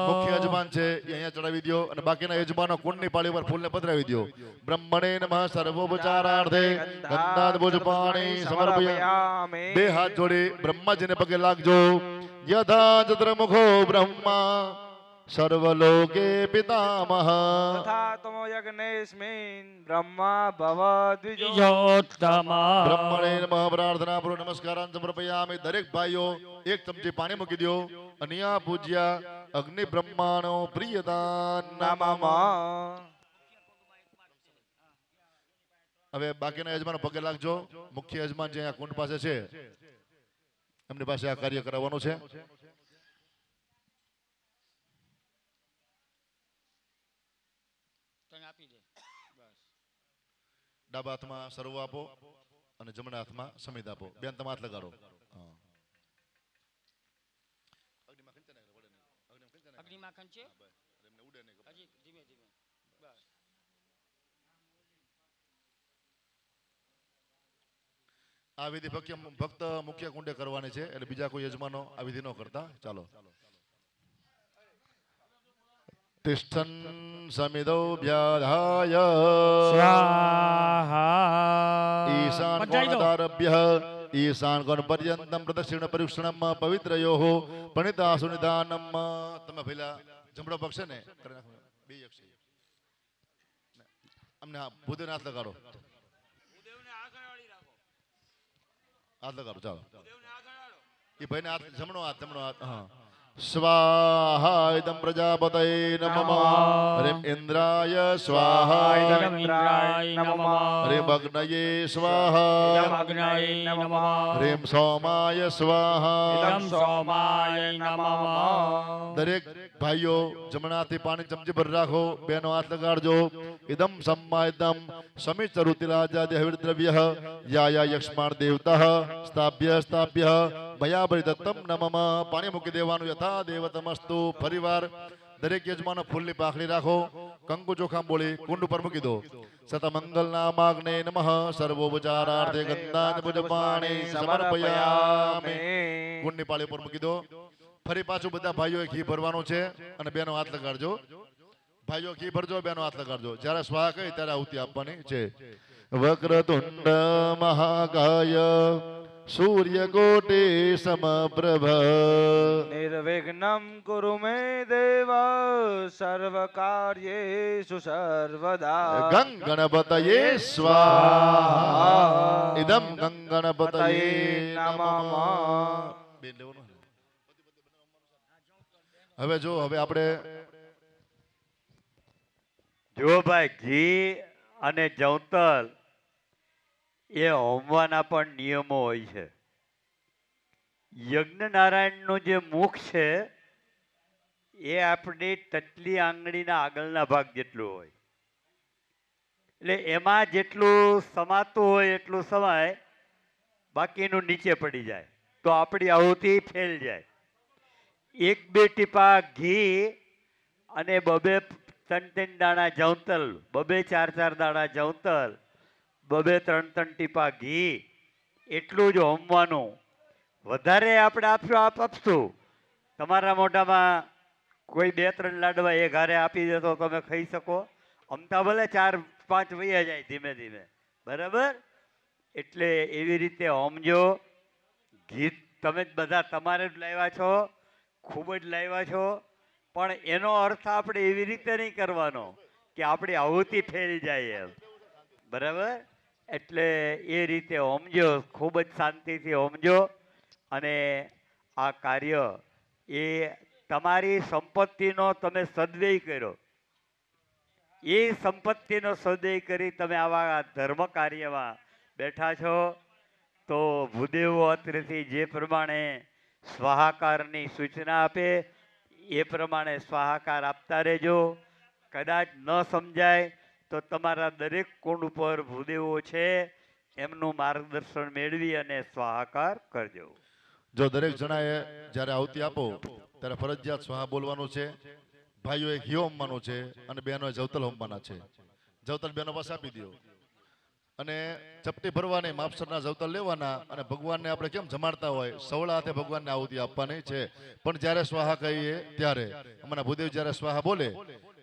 મુખ્ય યજમાન છે એ અહીંયા ચડાવી દો અને બાકીના યજમાનો કુંડની પાળી પર ફૂલને પધરાવી દો. બ્રહ્મણે નમઃ સર્વોપચારાર્થે ગંધાદબુજ પાણી સમર્પયામિ. 2 હાથ જોડી બ્રહ્માજીને પગે લાગજો. યથા ચતુર્મુખો બ્રહ્મા સર્વલોકે પિતામહ. તથા તમ યજ્ઞેસ્મિન બ્રહ્મા ભવ દ્વિજોત્તમ. દ્વિજોત્તમ. બ્રહ્મણે નમઃ પ્રાર્થના પૂર્વક નમસ્કારાન સમર્પયામિ. દરેક ભાઈઓ 1 ચમચી પાણી મૂકી દો. અનિયા પૂજ્યા અગ્નિ બ્રહ્માણો પ્રિયદાન નમઃ. હવે બાકીના યજમાનો પગે લાગજો. મુખ્ય યજમાન જે અહીંયા કુંડ પાસે છે એમની પાસે આ કાર્ય કરાવવાનું છે. તને આપી દે. બસ. ડાબા હાથમાં સર્વ આપો અને જમણા હાથમાં સમિત આપો. બેન તમે હાથ લગાડો. હા. અગ્નિમાં ખંચે. એમને ઉડે નહીં. હજી ધીમે ધીમે. બસ. આ વિધિ ફક્ત મુખ્ય કુંડે કરવાની છે એટલે બીજા કોઈ યજમાનો આ વિધિ ન કરતા. ચાલો. તિષ્ઠન સમિદો વ્યાધાય સ્વાહા. ઈશાન પધારી દો. કોણાદારભ્ય ઈશાન કોણ પર્યંતમ પ્રદક્ષિણ પરીક્ષણમ પવિત્રયોઃ પણિતાસુ નિદાનમ. તમે પેલા જમણો પક્ષ છે ને કરી નાખો. 2 એક છે અમને. હા ભૂદેવને હાથ લગાડો. હાથ લગાડો. ચાલો એ ભાઈને હાથ જમણો હાથ. હા. સ્વાહા ઇદમ પ્રજાપતये નમઃ. હરિમ ઇન્દ્રાય સ્વાહા. ઇદમ ઇન્દ્રાય નમઃ. હરિમ અગ્નયે સ્વાહા. ઇદમ અગ્નયે નમઃ. હરિમ સોમાય સ્વાહા. ઇદમ સોમાય નમઃ. દરેક ભાઈઓ જમણાથી પાણી ચમચી ભર રાખો. બેનો હાથ લગાડજો. ઇદમ સમાયદમ સમિચરુતિરાજાદિ હવિર્દ્રવ્ય યા યક્ષ્માણ દેવતા સ્થાપ્ય ભયાભરી દત્તમ નમઃ. પાણી મૂકી દેવાનું. યથા દેવતમસ્તુ. ફરીવાર દરેક યજમાનો ફૂલની પાખડી રાખો. કંકુ ચોખામ બોલી કુંડ પર મૂકી દો. સતમંગલ નામાગ્ને નમઃ સર્વોપચારાર્થે ગંધાન પુજપાણે સમર્પયામિ. કુંડની પાળી પર મૂકી દો. ફરી પાછું બધા ભાઈઓએ ઘી ભરવાનું છે અને બેનો હાથ લગાડજો. ભાઈઓ ઘી ભરજો, બેનો હાથ લગાડજો. જ્યારે સ્વાહા કહી ત્યારે આહુતિ આપવાની છે. વક્રતુંડ મહાકાય સૂર્યકોટિ સમપ્રભ નિર્વિઘ્નમ કુરુ મે દેવ સર્વકાર્યેષુ સર્વદા. ગંગણપતયે સ્વાહા. ઇદમ ગંગણપતયે નમઃ. હવે જો હવે આપણે જો ભાઈ ઘી અને જવતલ એ હોમવાના પણ નિયમો હોય છે. યજ્ઞનારાયણનું જે મુખ છે એ આપણી ટટલી આંગળીના આગળના ભાગ જેટલું હોય. એટલે એમાં જેટલું સમાતું હોય એટલું સમાય, બાકીનું નીચે પડી જાય તો આપણી આહુતિ ફેલ જાય. એક બે ટીપા ઘી અને બબે ત્રણ દાણા જવતલ, બબે ચાર દાણા જવતલ, બબે ત્રણ ટીપા ઘી એટલું જ હોમવાનું. વધારે આપણે આપશું. તમારા મોઢામાં કોઈ 2-3 લાડવા એક હારે આપી દે તો તમે ખાઈ શકો. અમતા ભલે 4-5 વયા જાય ધીમે ધીમે, બરાબર? એટલે એવી રીતે હોમજો. ઘી તમે જ બધા તમારે જ લાવ્યા છો, ખૂબ જ લાવ્યા છો, પણ એનો અર્થ આપણે એવી રીતે નહીં કરવાનો કે આપણી આહુતિ ફેલ જાય એમ, બરાબર? એટલે એ રીતે હોમજો, ખૂબ જ શાંતિથી હોમજો. અને આ કાર્ય એ તમારી સંપત્તિનો તમે સદવ્યય કર્યો. એ સંપત્તિનો સદવ્યય કરી તમે આવા ધર્મ કાર્યમાં બેઠા છો. તો ભૂદેવો અત્રેથી જે પ્રમાણે સ્વાહાકારની સૂચના આપે એ પ્રમાણે સ્વાહાકાર આપતા રહેજો. કદાચ ન સમજાય તો તમારા દરેક કુંડ ઉપર ભૂદેવો છે એમનું માર્ગદર્શન મેળવી અને સ્વાહાકાર કરજો. જો દરેક જણાએ જ્યારે આહુતિ આપો ત્યારે ફરજિયાત સ્વાહા બોલવાનું છે. ભાઈઓએ ઘી હોમવાનું છે અને બહેનોએ જવતલ હોમવાના છે. જવતલ બહેનો પાસે આપી દો અને ચપટી ભરવાની, માપસરના જવતલ લેવાના અને ભગવાનને આપણે કેમ જમાડતા હોય સવળા હાથે ભગવાનને આહુતિ આપવાની છે. પણ જ્યારે સ્વાહા કહીએ ત્યારે અમારા ભૂદેવ જ્યારે સ્વાહા બોલે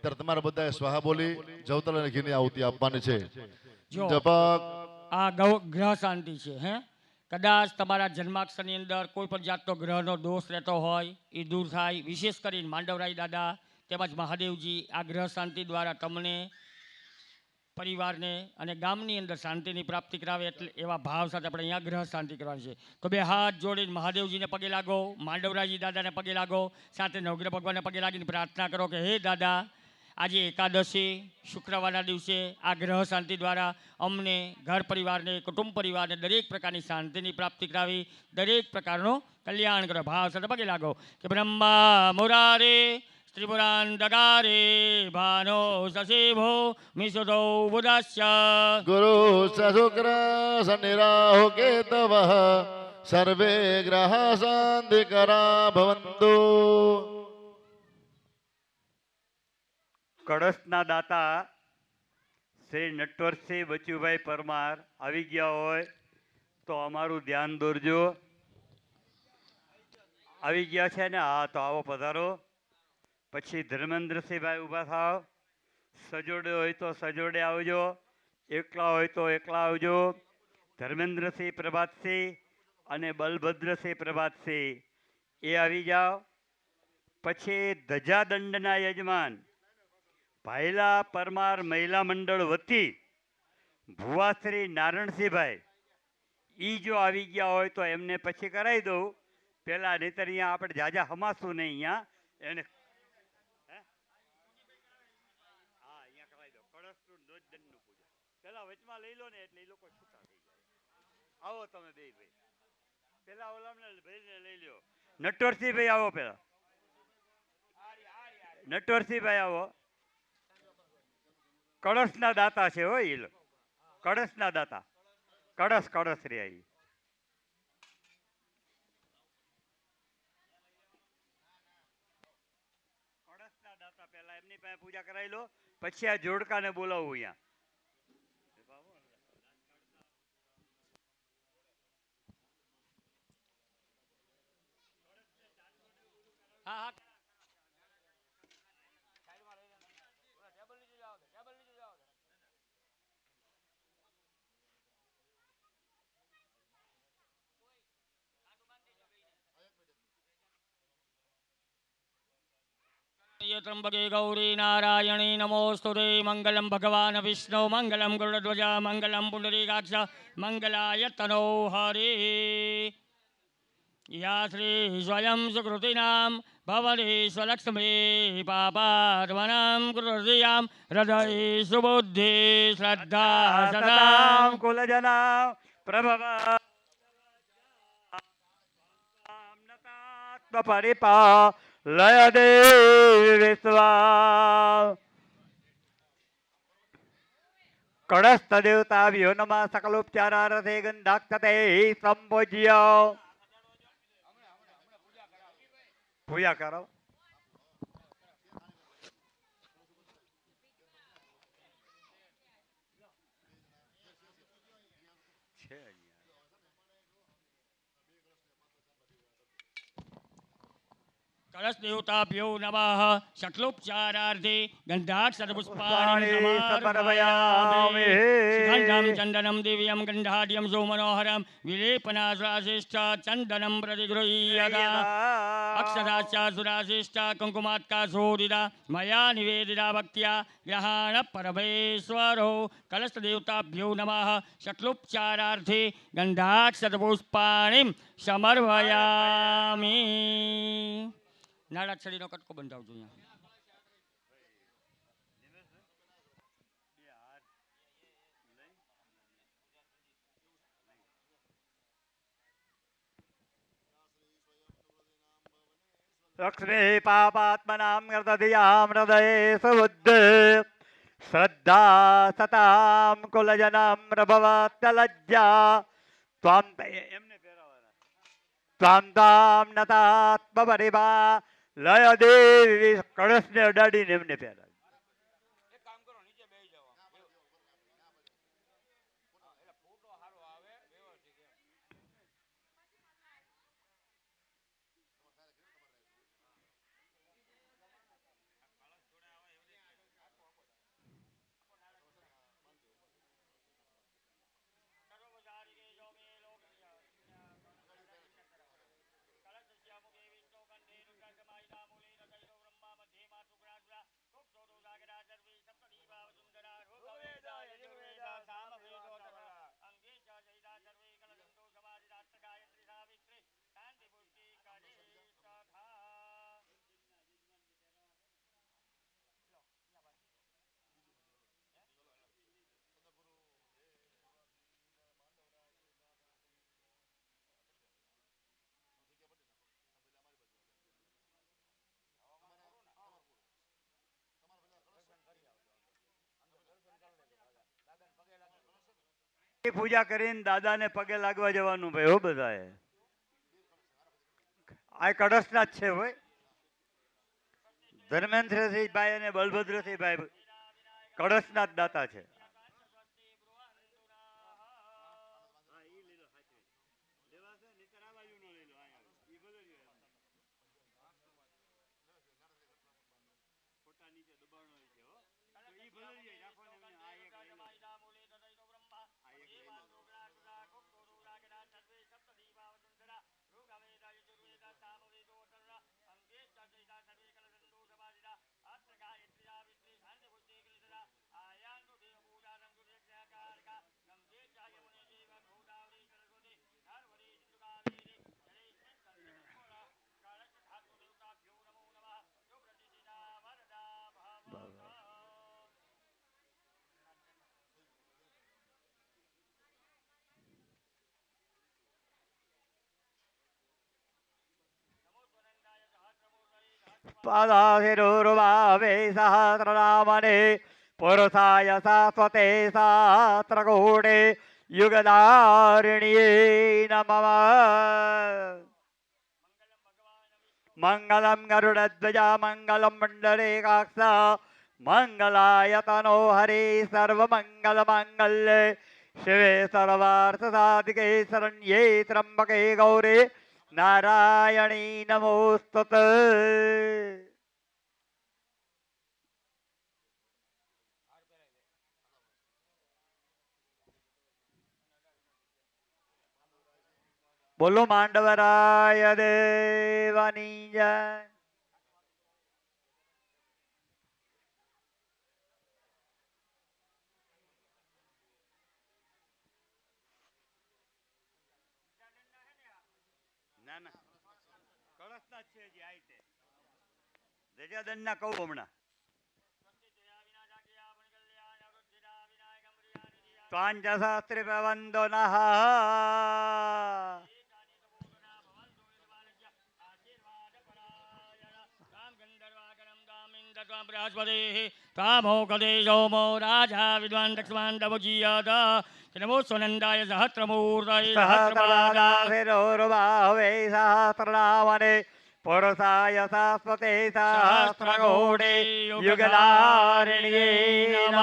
ત્યારે તમારે બધાએ સ્વાહા બોલી જવતલ અને ઘીની આહુતિ આપવાની છે. જો જપક આ ગ્રહ શાંતિ છે. કદાચ તમારા જન્માક્ષરની અંદર કોઈ પણ જાતનો ગ્રહનો દોષ રહેતો હોય એ દૂર થાય. વિશેષ કરીને માંડવરાય દાદા તેમજ મહાદેવજી આ ગ્રહ શાંતિ દ્વારા તમને, પરિવારને અને ગામની અંદર શાંતિની પ્રાપ્તિ કરાવે. એટલે એવા ભાવ સાથે આપણે અહીંયા ગ્રહ શાંતિ કરવાની છે. તો બે હાથ જોડીને મહાદેવજીને પગે લાગો, માંડવરાયજી દાદાને પગે લાગો, સાથે નવગ્રહ ભગવાનને પગે લાગીને પ્રાર્થના કરો કે હે દાદા, આજે એકાદશી શુક્રવારના દિવસે આ ગ્રહ શાંતિ દ્વારા અમને, ઘર પરિવારને, કુટુંબ પરિવારને દરેક પ્રકારની શાંતિની પ્રાપ્તિ કરાવી, દરેક પ્રકારનો કલ્યાણ કરો. ભાવ સાથે પગે લાગો કે બ્રહ્મા મુરારે ત્રિપુરાંતકારે ભાનો સશિભો મિશુતો બુદાસ્ય ગુરુ શુક્ર શનિરાહુ કેતવ સર્વે ગ્રહ શાંતિકરા ભવંતુ. કળશના દાતા શ્રી નટવરસિંહ બચુભાઈ પરમાર આવી ગયા હોય તો અમારું ધ્યાન દોરજો. આવી ગયા છે ને? હા, તો આવો પધારો. પછી ધર્મેન્દ્રસિંહભાઈ ઊભા થાવ. સજોડે હોય તો સજોડે આવજો, એકલા હોય તો એકલા આવજો. ધર્મેન્દ્રસિંહ પ્રભાતસિંહ અને બલભદ્રસિંહ પ્રભાતસિંહ એ આવી જાઓ. પછી ધજાદંડના યજમાન ભાઈલા પરમાર મહિલા મંડળ વતી ભુવાશ્રી નારણસિંહભાઈ એ જો આવી ગયા હોય તો એમને પછી કરાવી દઉં પહેલાં. નહીંતર અહીંયા આપણે જાજા હમાશું નહીં. અહીંયા એને હા અહીંયા કરાવી દો. કળશનું ધ્વજદંડનું પૂજા પહેલાં વચમાં લઈ લો ને એટલે એ લોકો છૂટા થઈ જાય. આવો તમે બે ભાઈ, પહેલાં ઓલામને ભાઈને લઈ લ્યો. નટવરસિંહભાઈ આવો પહેલાં. નટવરસિંહભાઈ આવો. કળશના દાતા છે હો એ. કળશના દાતા, કળશ રે. કળશના દાતા પહેલા એમની પાસે પૂજા કરાવી લો, પછી આ જોડકાને બોલાવું અહીંયા. હા હા ટેબલ નીચે જાઓ ટેબલ નીચે જાઓ त्र्यंबके गौरी नारायणी नमोस्तुते मंगलम भगवान विष्णु मंगलम गरुड़ध्वज मंगलम पुंडरीकाक्ष मंगलाय तनो हरि या श्री स्वयं सुकृतिनां भवति स्वलक्ष्मी पापात्मनां कृतधियां हृदये सुबुद्धि श्रद्धा सदा સતામ કુલજના પ્રભવા પરિપા લય દેવી વિશ્વા કળસ્થ દેવતાભ્યો નમઃ સકલોપચારાર્થે ગંધાક્ષતે સંપૂજ્ય પૂજા કરો. છે અહીંયા. कलश देवताभ्यो नमः शक्लोपचारार्थे गन्धाक्षरपुष्पाणि પુષ્પાણિ समर्पयामि સમર્પયામિ. गन्धं चन्दनं दिव्यं गन्धाढ्यं सुमनोहरं विलेपनासुराशिष्ट चन्दनं प्रतिगृह्यता अक्षराश्च सुराशिष्ट कुङ्कुमात्का शोधिता मया निवेदिता भक्त्या ग्रहाण परमेश्वरो कलशदेवताभ्यो नमः शक्लोपचारार्थे गन्धाक्षरपुष्पाणिं समर्पयामि નાળાછડીનો કટકો બંધાવજો અહીંયા લક્ષ્મી પાપાત્મનાં હૃદયામ હૃદયે સુબુદ્ધિ શ્રદ્ધા સતામ કુલજનામ પ્રભવત્તલજ્જા ત્વામ એમને પહેરાવાના ત્વામ તામ નતાત્મપરિભા લય દેવી કળશને અડાડીને એમને પહેરાવે. એક કામ કરો નીચે બેસી જાઓ એટલે ફોટો સારો આવે વ્યવસ્થિત એમ. પૂજા કરીને દાદાને પગે લાગવા જવાનું ભાઈ હો બધાએ. આ કળશના જ છે ભાઈ. ધર્મેન્દ્રસિંહ ભાઈ અને બલભદ્રસિંહ ભાઈ કળશના જ દાતા છે. પાદાશિરુર્ભાવે સહસ્રનામને પુરુષાય શાશ્વતે શાસ્ત્રકૂટે યુગદારિણ્યે નમઃ. મંગલમ ગરુડધ્વજા મંગલમ પુંડરીકાક્ષ મંગલાય તનો હરે સર્વમંગલ માંગલ્ય શિવે સર્વાર્થ સાધિકે શરણ્યે ત્રંબકે ગૌરે નારાયણી નમોસ્તુતે. બોલો માંડવરાય દેવાની જય. ના ના કળશના જ છે હજી આ રીતે. ધજાદંડના કહું હમણાં. પાંચશાસ્ત્રી પ્રબંધો નઃ. તામોકદેશોમો રાજા વિદ્વાન લક્ષ્મણ દમોજીયાદ નમો સ્વનંદાય સહસ્રમૂર્તયે સહસ્રબાહવે સહસ્રનામને પુરુષાય શાશ્વતે સહસ્રગોણે યુગલારિણ્યે નમઃ.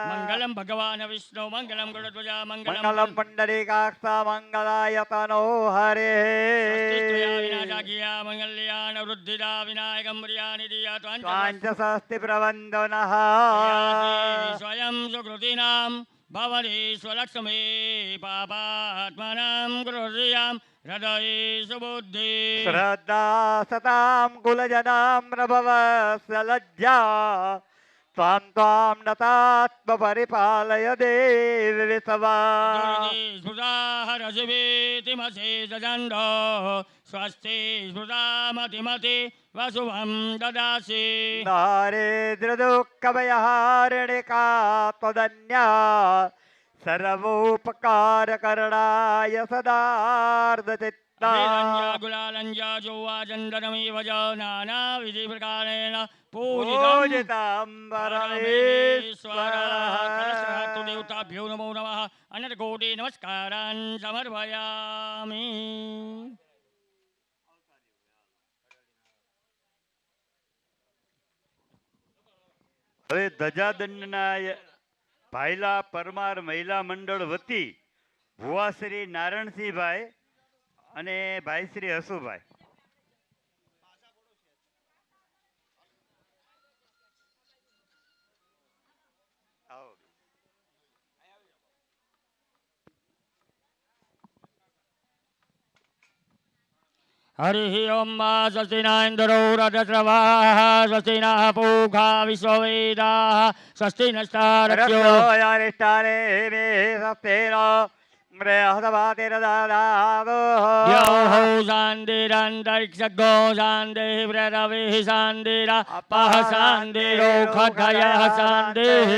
મંગલમ ભગવાન વિષ્ણુ મંગલમ ગરુડધ્વજા મંગલમ મંગલમ પુંડરીકાક્ષ મંગલાય તનો હરે. વિનાશાખ્યા મંગલ્યાન વૃદ્ધિદા વિનાયકમ પ્રિયાનિધિયા પાંચષષ્ટિ પ્રબંધો નઃ. સ્વયં સુકૃતિનામ ભવની સ્વલક્ષ્મી પાપાત્માનામ ગૃહ્યામ હૃદયે સુબુદ્ધિ. શ્રદ્ધા સતામ કુલજનામ પ્રભવસ્ય લજ્જા ત્વામ ત્વામ નતાત્મ પરિપાલય દેવ વિશ્વા. સ્વસ્તિ સ્મૃતામતિમતિ વસુભમ દદાસી. દારિદ્ર્ય દુઃખભયહારિણિકા ત્વદન્યા સર્વોપકાર કરણાય સદાર્ધ ચિત્તા. ગુલાલંજા જોવાચંદનમિવ જ નાના વિધિ પ્રકારેણ પૂજિતં પરમેશ્વરઃ. પરમેશ્વરઃ. દેવતાભ્યો નમો નમઃ. અનર્કોટિ નમસ્કારાન સમર્પયામિ. હવે ધજાદંડના ભાઈલા પરમાર મહિલા મંડળ વતી ભુવાશ્રી નારાયણસિંહભાઈ અને ભાઈ શ્રી હસુભાઈ. આવો. હરિ ઓમ સ્વસ્તિના ઇન્દ્રો રથસ્રવાઃ સ્વસ્તિના પૂષા વિશ્વવેદાઃ સ્વસ્તિ નસ્તારક્ષ્યો રક્ષોયારિષ્ટાને મે સસ્તેનો મૃહસ્તભાતિરદાદાદો. યો શાંતિરંતરિક્ષગો શાંતિઃ પ્રરવિઃ શાંતિરપઃ શાંતિરોખધયઃ શાંતિઃ.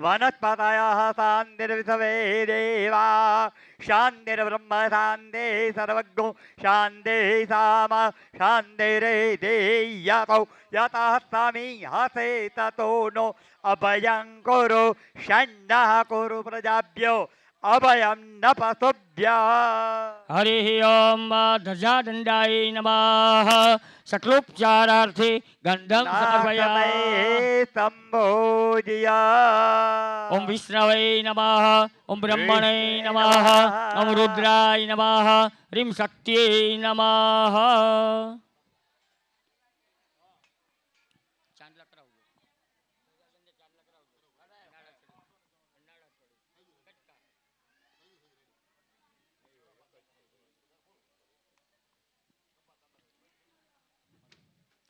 વનસ્પતયઃ શાંતિર્વિશ્વે દેવા શાંતિર્બ્રહ્મ શાંતિ સર્વજ્ઞો શાંતિ સામ શાંતિરેધેયતો યતઃ સમી હસે તતો નો અભયં કુરુ ષण्डः કુરુ પ્રજાભ્યો અભયં ન પશુભ્યઃ. હરિ ઓમ ધજાદંડાય નમઃ. સકલોપચારાર્થે ગંધમ સમર્પયામિ. સંભોજ્યા. ઓમ વિષ્ણવે નમઃ. ઓમ બ્રહ્મણે નમઃ. ઓમ રુદ્રાય નમઃ. હ્રીમ શક્ત્यै નમઃ.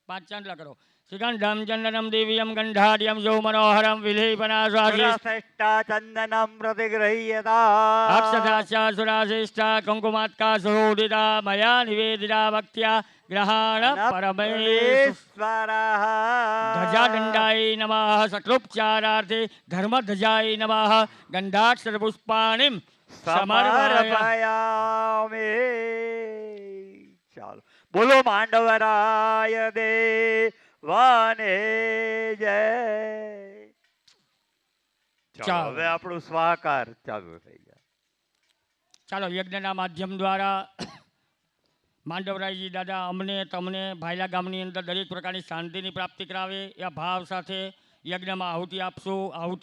પાંચ ચાંદલા કરો. શ્રીગંધમ ચંદનમ દિવ્યમ ગંધાઢ્યમ જો મનોહરમ વિલેપનાશ્વાસી. શ્રેષ્ઠા ચંદનમ પ્રતિગૃહ્યતા. અક્ષતાસ્યા સુરાશ્રેષ્ઠા કંકુમાત્કા સુરોદિતા મયા નિવેદિતા ભક્ત્યા ગ્રહાણ પરમેશ્વરઃ. ધજાદંડાય નમઃ. સકલોપચારાર્થે ધર્મધજાય નમઃ. ગંધાક્ષર પુષ્પાણિમ સમર્પયામિ. ચાલો બોલો માંડવરાય દેવાને જય. ચાલો ચાલો. હવે આપણું સ્વાકાર ચાલુ થઈ જાય. ચાલો યજ્ઞના માધ્યમ દ્વારા માંડવરાયજી દાદા અમને તમને ભાયલા ગામની અંદર દરેક પ્રકારની શાંતિની પ્રાપ્તિ કરાવે એ ભાવ સાથે યજ્ઞમાં આહુતિ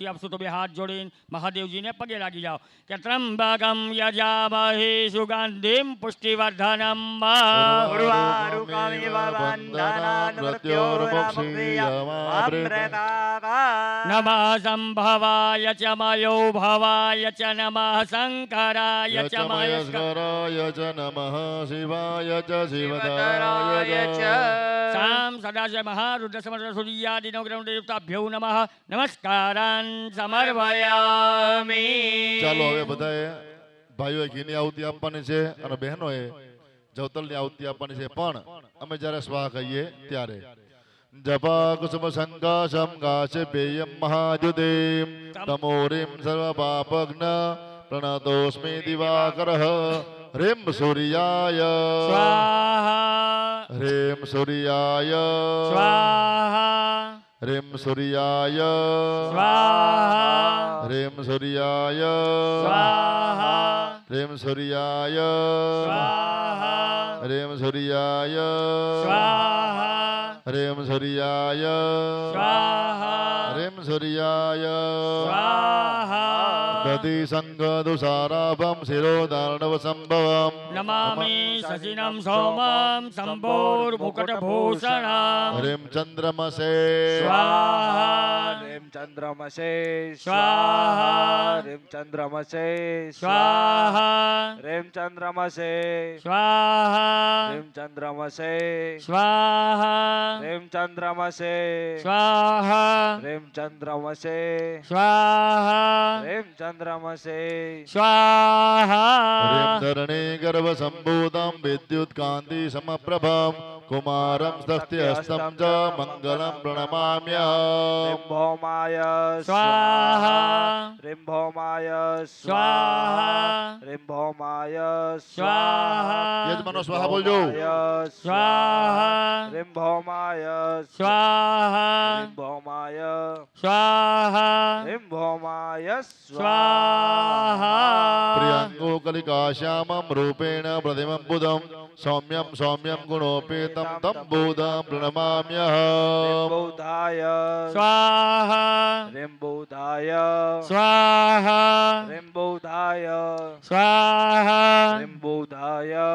આપશું તો બે હાથ જોડીને મહાદેવજીને પગે લાગી જાઓ કે ત્રંબકમ યજામહે સુગંધિમ પુષ્ટિવર્ધનમ નમઃ સંભવાય ચ મયો ભવાય ચ નમઃ શંકરાય ચ મહેશ્વરાય ચ નમઃ શિવાય ચ શિવતરાય ચ સામ સદાશિવ મહારુદ્ર સમર્થ સૂર્યાદિ નવગ્રહ દેવતાભ્યો નમઃ નમસ્કારાન સમર્પયામિ. ચાલો હવે બધાએ ભાઈઓએ ઘીની આહુતિ આપવાની છે અને બહેનોએ જવતલની આહુતિ આપવાની છે, પણ અમે જ્યારે સ્વાહ કહીએ ત્યારે જપા કુસુમ સંકાશમ ગાશે પેયમ મહાજુદેમ તમોરીમ સર્વ પાપગ્ન પ્રણતોસ્મિ દિવાકરઃ રેમ સૂર્યાય સ્વાહા રેમ સૂર્યાય સ્વાહા રેમ સૂર્યાય સ્વાહા રેમ સૂર્યાય સ્વાહા રેમ સૂર્યાય સ્વાહા રેમ સૂર્યાય સ્વાહા રેમ સૂર્યાય સ્વાહા રેમ સૂર્યાય સ્વાહા દધિ સંગદુસારાભમ શિરોદાર્ણવ સંભવમ નમામિ શશિનમ સોમમ સંભોર્મુકટભૂષણમ રેમ ચંદ્રમસે સ્વાહા રેમ ચંદ્રમસે સ્વાહા રેમ ચંદ્રમસે સ્વાહા રેમ ચંદ્રમસે સ્વાહા રેમ ચંદ્રમસે સ્વાહા રેમ ચંદ્રમસે સ્વાહા રેમ ચંદ્રમસે સ્વાહા રેમ ચંદ્રમસે સ્વાહા ધરણી ગર્ભ સંભૂતમ વિદ્યુત કાંતિ સમપ્રભમ કુમારમ સ્તસ્ત્યસ્તમ ચ મંગલમ પ્રણમામ્યહમ. ભૌમાય સ્વાહા રેમ ભૌમાય સ્વાહા રેમ ભૌમાય સ્વાહા યજમાનો સ્વાહા બોલજો. સ્વાહા રેમ ભૌમાય સ્વાહા રેમ ભૌમાય સ્વાહા રેમ ભૌમાય સ્વાહા પ્રિયંગો કલિકાશ્યામમ રૂપેણ પ્રતિમં બુધમ સૌમ્યમ સૌમ્યમ ગુણોપેતમ તમ બુધમ પ્રણમામ્યહમ. બૌધાય સ્વાહા રેમ બૌધાય સ્વાહા રેમ બૌધાય સ્વાહા રેમ બૌધાય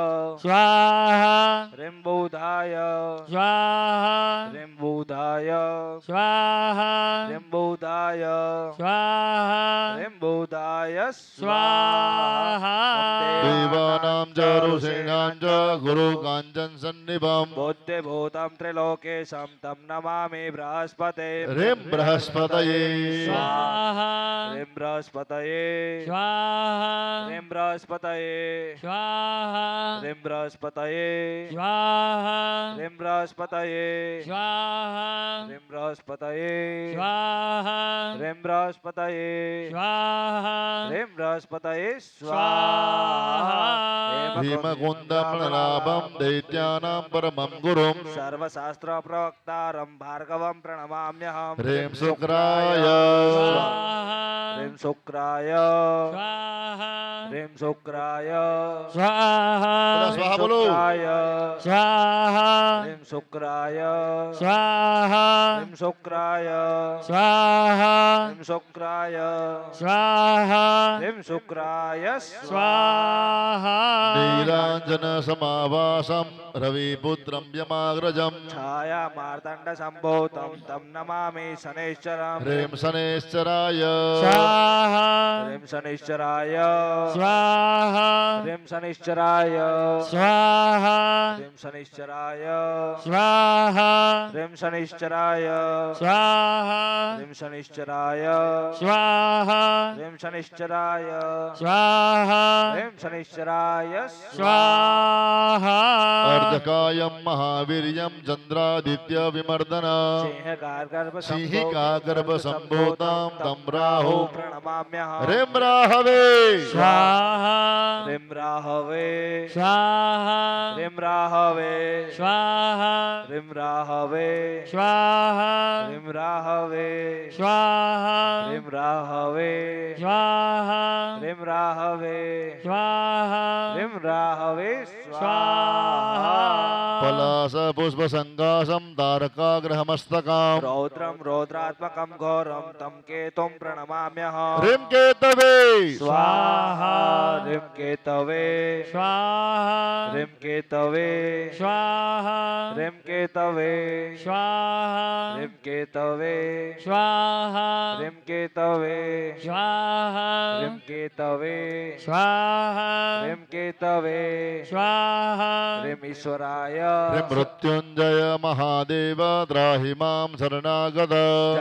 સ્વાહા રેમ બૌધાય સ્વાહા રેમ બૌધાય સ્વાહા રેમ બૌધાય સ્વાહા રેમ બૌધાય સ્વાહા દેવાનામ ચ ઋષીણાં ચ ગુરુ કાંચન સન્નિભમ બોધ્ય ભૂતમ ત્રિલોકેશમ તમ નમામિ બૃહસ્પતે રેમ બૃહસ્પતયે સ્વાહા રેમ બૃહસ્પતયે સ્વાહા રેમ બૃહસ્પતયે સ્વાહા રેમ બૃહસ્પતયે સ્વાહા રેમ બૃહસ્પતયે સ્વાહા રેમ બૃહસ્પતયે સ્વાહા રેમ બૃહસ્પતયે સ્વાહા રેમ બૃહસ્પતયે સ્વાહા ભીમકુંદ પ્રણલાભમ દૈત્યાનામ પરમં ગુરુમ સર્વશાસ્ત્ર પ્રવક્તારમ ભાર્ગવમ પ્રણમામ્યહમ રેમ શુક્રાય સ્વાહા રેમ શુક્રાય સ્વાહા રેમ શુક્રાય સ્વાહા સ્વાહા બોલો. સ્વાહા રેમ શુક્રાય સ્વાહા રેમ શુક્રાય સ્વાહા રેમ શુક્રાય સ્વાહા રેમ શુક્રાય સ્વાહા નીલાંજન સમાવાસમ રવિપુત્રમ યમાગ્રજમ છાયા માર્તંડ સંભૂતમ તમ નમામિ શનૈશ્ચરમ રેમ શનૈશ્ચરાય સ્વાહા રેમ શનૈશ્ચરાય સ્વાહા રેમ શનૈશ્ચરાય સ્વાહા રેમ શનૈશ્ચરાય સ્વાહા RAM શનૈશ્ચરાય સ્વાહા RAM શનૈશ્ચરાય સ્વાહા RAM શનૈશ્ચરાય સ્વાહા RAM શનૈશ્ચરાય સ્વાહા અર્ધકાયમ મહાવીર્યમ ચંદ્રાદિત્ય વિમર્દન સિંહિકા ગર્ભ સંભૂતમ તમ Rahu પ્રણમામ્યહમ RAM રાહવે સ્વાહા RAM રાહવે સ્વાહા RAM રાહવે સ્વાહા RAM રાહવે સ્વાહા RAM રાહવે સ્વાહા RAM રાહવે સ્વાહા RAM રાહવે સ્વાહા RAM રાહવે સ્વાહા પલાસ પુષ્પ સંકાશમ તારકાગ્રહમસ્તકામ રૌદ્રમ રૌદ્રાત્મકમ ઘોરમ તમ કેતુમ પ્રણમામ્યહમ રીમ કેતવે સ્વાહા રીમ કેતવે સ્વાહા રીમ કેતવે સ્વાહા રીમ કેતવે સ્વાહા રીમ કેતવે સ્વાહા રીમ કેતવે સ્વાહા રીમ કેતવે સ્વાહા રીમ કેતવે સ્વાહા રીમ ઈશ્વરાય રીમ મૃત્યુંજય મહાદેવ ત્રાહિ મામ શરણાગત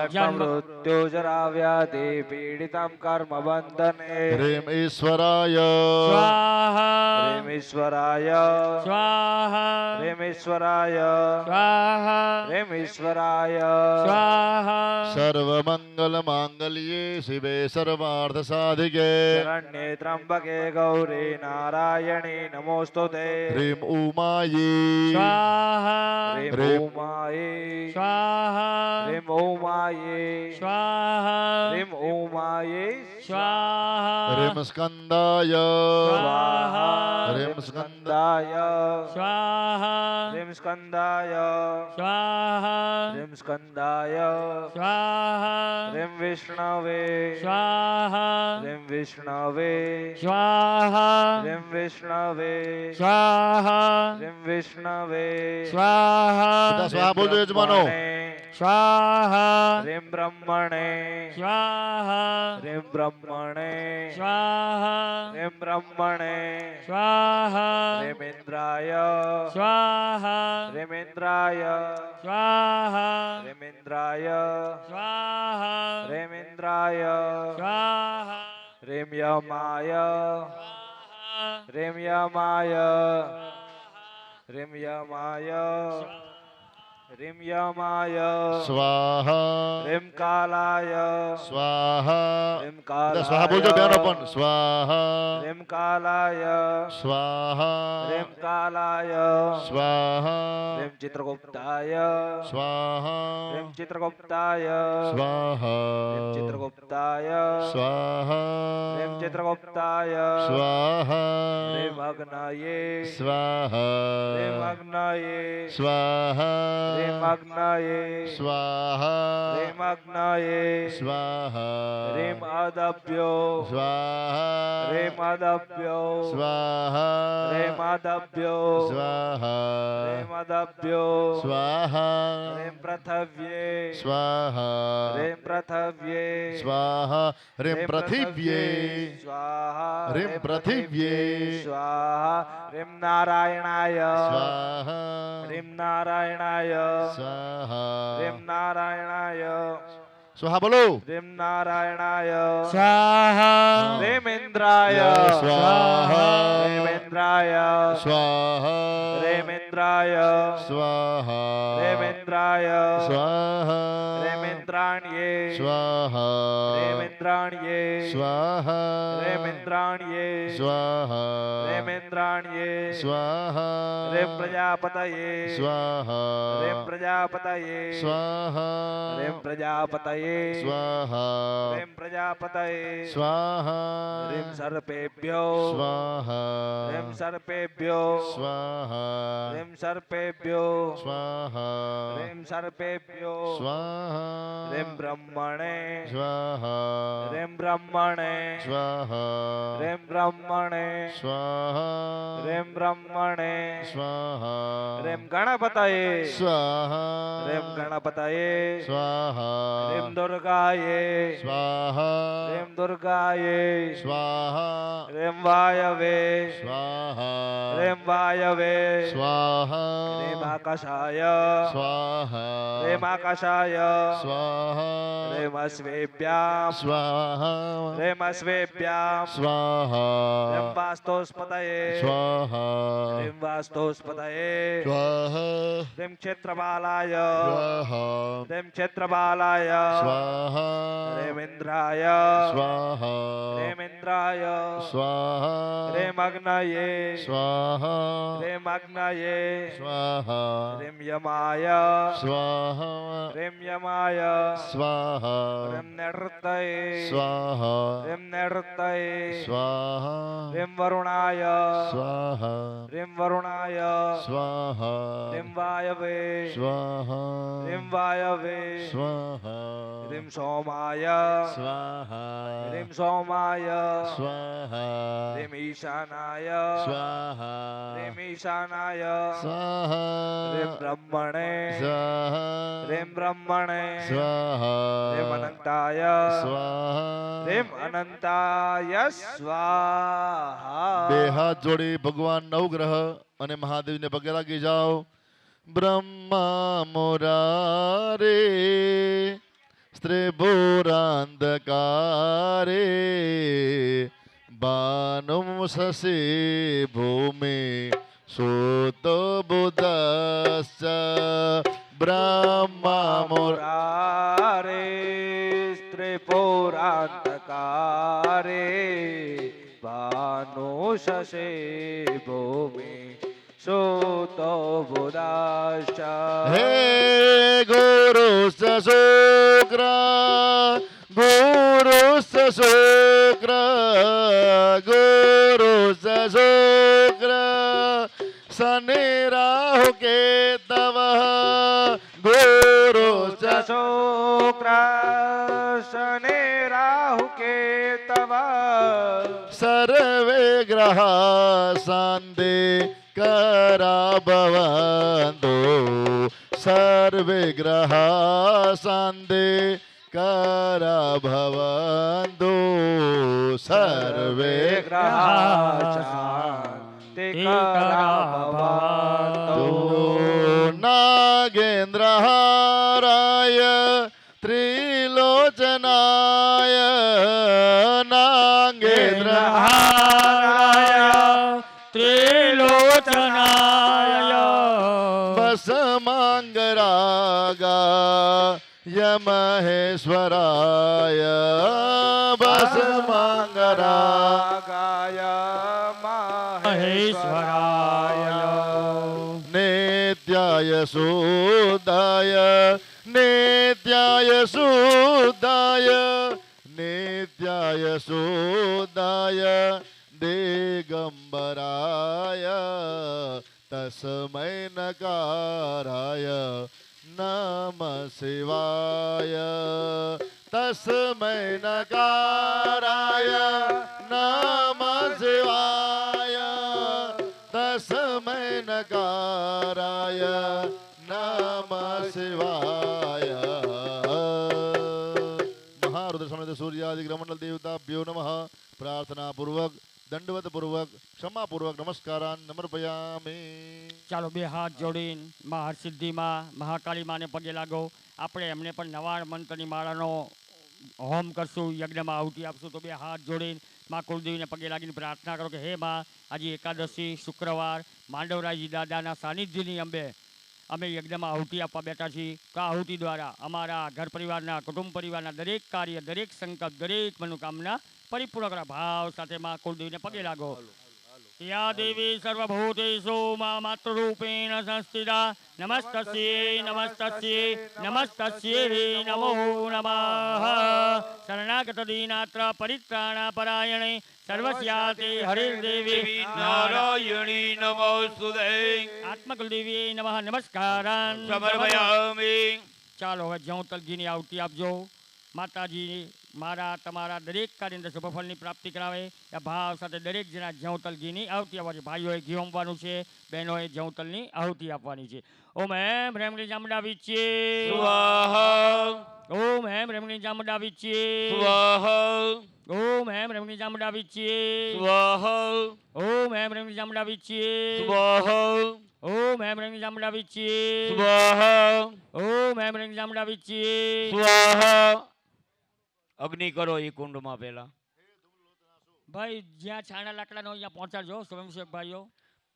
જન્મ મૃત્યુ જરા વ્યાધિ પીડિતમ કર્મ બંધને રીમ ઈશ્વરાય સ્વાહા રીમ ઈશ્વરાય સ્વાહા રીમ ઈશ્વરાય સ્વાહા રીમ ઈશ્વરાય સ્વાહા સર્વમંગલ માંગલ્યે શિવે સર્વાર્થ સાધિકે શરણ્યે ત્રંબકે ગૌરી નારાયણી નમોસ્તુતે રીમ ઉમાયી સ્વાહા રીમ રીમ ઉમાયે સ્વાહા રીમ ઉમાયે સ્વાહા રીમ ઉમાયે સ્વાહા રીમ સ્કંદાય સ્વાહા રીમ સ્કંદાય સ્વાહા રીમ સ્કંદાય સ્વાહા રીમ સ્કંદાય સ્વાહા રીમ વિષ્ણવે સ્વાહા રીમ વિષ્ણવે સ્વાહા રીમ વિષ્ણવે સ્વાહા રીમ વિષ્ણવે સ્વાહા બધા સ્વાહા બોલજો યજમાનો સ્વાહા રીમ બ્રહ્મણે સ્વાહા રીમ બ્રહ્મણે સ્વાહા રીમ બ્રહ્મણે સ્વાહા રીમ ઇન્દ્રાય સ્વાહા રીમ ઇન્દ્રાય સ્વાહા રીમ ઇન્દ્રાય સ્વાહા રીમ ઇન્દ્રાય સ્વાહા રીમ યમાય રીમ યમાય રીમ યમાય રીમ યમાય સ્વાહા રીમ કાલાય સ્વાહા રીમ બધા સ્વાહા બોલજો બેનો કાલાય પણ સ્વાહા રીમ કાલાય સ્વાહા રીમ કાલાય સ્વાહા રીમ ચિત્રગુપ્તાય સ્વાહા રીમ ચિત્રગુપ્તાય સ્વાહા રીમ ચિત્રગુપ્તાય સ્વાહા રીમ ચિત્રગુપ્તાય સ્વાહા રીમ અગ્નયે સ્વાહા રીમ અગ્નયે સ્વાહા રીમ અગ્નયે સ્વાહા રીમ અગ્નયે સ્વાહા રીમ અદભ્યો સ્વાહા રીમ અદભ્યો સ્વાહા રીમ અદભ્યો સ્વાહા રીમ અદભ્યો સ્વાહા રીમ પૃથવ્યે સ્વાહા રીમ પૃથવ્યે સ્વાહા રીમ પૃથિવ્યે સ્વાહા રીમ પૃથિવ્યે સ્વાહા રીમ નારાયણાય સ્વાહા રીમ નારાયણાય સ્વાહા રીમ નારાયણાય સ્વાહા બોલો રીમ નારાયણાય સ્વાહા રીમ ઇન્દ્રાય સ્વાહા રીમ ઇન્દ્રાય સ્વાહા રીમ ઇન્દ્રાય સ્વાહા રીમ ઇન્દ્રાય સ્વાહા રીમ ઇન્દ્રાણ્યે સ્વાહા રીમ ઇન્દ્રાણ્યે સ્વાહા રીમ ઇન્દ્રાણ્યે સ્વાહા રીમ ઇન્દ્રાણ્યે સ્વાહા રીમ પ્રજાપતયે સ્વાહા રીમ પ્રજાપતયે સ્વાહા રીમ પ્રજાપતયે સ્વાહા રીમ પ્રજાપતયે સ્વાહા રીમ સર્પેભ્યો સ્વાહા રીમ સર્પેભ્યો સ્વાહા રીમ સર્પેભ્યો સ્વાહા રીમ સર્પેભ્યો સ્વાહા રીમ બ્રહ્મણે સ્વાહા રીમ બ્રહ્મણે સ્વાહા રીમ બ્રહ્મણે સ્વાહા રીમ બ્રહ્મણે સ્વાહા રીમ ગણપતયે સ્વાહા રીમ ગણપતયે સ્વાહા રીમ દુર્ગાયે સ્વાહા રીમ દુર્ગાયે સ્વાહા રીમ વાયવે સ્વાહા રીમ વાયવે સ્વાહા રીમ આકાશાય સ્વાહા રીમ આકાશાય સ્વાહા રીમ અશ્વેભ્યામ સ્વાહા રીમ અશ્વેભ્યામ સ્વાહા રીમ વાસ્તોસ્પતયે સ્વાહા રીમ વાસ્તોસ્પતયે સ્વાહા રીમ ક્ષેત્રપાલાય સ્વાહા રીમ ક્ષેત્રપાલાય સ્વાહા રીમ ઇન્દ્રાય સ્વાહા રીમ ઇન્દ્રાય સ્વાહા રીમ અગ્નયે સ્વાહા રીમ આગ્નયે સ્વાહા રીમ યમાય સ્વાહા રીમ યમાય સ્વાહા રીમ નૃતયે સ્વાહા રીમ નૃતયે સ્વાહા રીમ વરુણાય સ્વાહા રીમ વરુણાય સ્વાહા રીમ વાયવે સ્વાહા રીમ વાયવે સ્વાહા રીમ સોમાય સ્વાહા રીમ સોમાય સ્વાહા રીમ ઈશાનાય સ્વાહા રીમ ઈશાનાય સ્વાહા રીમ બ્રહ્મણે સ્વાહા રીમ બ્રહ્મણે સ્વાહા રીમ અનંતાય સ્વાહા રીમ અનંતાય સ્વાહા બે હાથ જોડી ભગવાન નવગ્રહ અને મહાદેવને પગે લાગી જાઓ. બ્રહ્મા મુરારે સ્ત્રીભૂરાંધકારે બાનુમ શશી ભૂમિ સૂત બુધશ્ચ બ્રહ્મા મુરારે સ્ત્રીપુરાંતકારે ભાનુ શશે ભૂમિ સૂતો બુદાશ્ચ હે ગુરુ શુક્ર ગુરુ શુક્ર ગુરુ શુક્ર શનિ રાહુ કેતવ ગુરુ શુક્ર શનિ રાહુ કેતવ સર્વે ગ્રહ શાંતિ કરા ભવંતુ સર્વે ગ્રહ શાંતિ કરા ભવંતુ સર્વે ગ્રહ શાંતિ કરા ભવંતુ નાગેન્દ્ર હારાય ત્રિલોચનાય નાગેન્દ્ર હારાય ત્રિલોચનાય બસમાંગરાગા મહેશ્વરાય બસમાંગરાગાય મહેશ્વરાય નિત્યાય શુદ્ધાય નિત્યાય શુદ્ધાય નિત્યાય શુદ્ધાય દિગંબરાય તસ્મૈ નકારાય નમ શિવાય તસ્મૈ નકારાય નમ શિવાય તસ્મૈ નકારાય નમ શિવાય મહારુદ્ર સમેત સૂર્યાદિ ગ્રમંડલ દેવતાભ્યો નમઃ પ્રાર્થના પૂર્વક દંડવત પૂર્વક ક્ષમા પૂર્વક નમસ્કારાન સમર્પયામિ. ચાલો બે હાથ જોડીને મા હરસિદ્ધિમાં મહાકાળી માને પગે લાગો. આપણે એમને પણ નવા મંત્રની માળાનો હોમ કરશું, યજ્ઞમાં આહુતિ આપશું. તો બે હાથ જોડીને મા કુળદેવીને પગે લાગીને પ્રાર્થના કરો કે હે મા, આજે એકાદશી શુક્રવાર માંડવરાયજી દાદાના સાનિધ્યની અંબે અમે યજ્ઞમાં આહુતિ આપવા બેઠા છીએ. તો આ આહુતિ દ્વારા અમારા ઘર પરિવારના, કુટુંબ પરિવારના દરેક કાર્ય, દરેક સંકલ્પ, દરેક મનોકામના પરિપૂર્ણ કરવા ભાવ સાથે મા કુળદેવીને પગે લાગો. યા દેવી સર્વભૂતેષુ મા માતૃરૂપેણ સંસ્થિતા નમસ્તસ્યે નમસ્તસ્યે નમસ્તસ્યે નમો નમઃ. શરણાગત દીનાત્ર પરિત્રાણા પરાયણે સર્વસ્યાતે હરિર્દેવી નારાયણી નમોસ્તુતે આત્મકુલદેવી નમઃ નમસ્કારાન સમર્પયામિ. ચાલો હવે જવતલજીની આહુતિ આપજો. માતાજી મારા તમારા દરેક કાર્યની અંદર શુભફળની પ્રાપ્તિ કરાવે એ ભાવ સાથે દરેક જણા જવતલજીની આહુતિ આપવાની. ભાઈઓએ ઘી હોમવાનું છે, બહેનોએ જવતલની આહુતિ આપવાની છે. ઓમ એમ રેમણી ચામુંડા વિચ્યે સ્વાહા ઓમ એમ રેમણી ચામુંડા વિચ્યે સ્વાહા ઓમ એમ રેમણી ચામુંડા વિચ્યે સ્વાહા ઓમ એમ રેમણી ચામુંડા વિચ્યે સ્વાહા ઓમ એમ રેમણી ચામુંડા વિચ્યે સ્વાહા ઓમ એમ રેમણી ચામુંડા વિચ્યે સ્વાહા. અગ્નિ કરો એ કુંડમાં પહેલા. ભાઈ જ્યાં છાણા લાકડાનો અહીંયા પહોંચાડજો સ્વયંસેવક ભાઈઓ.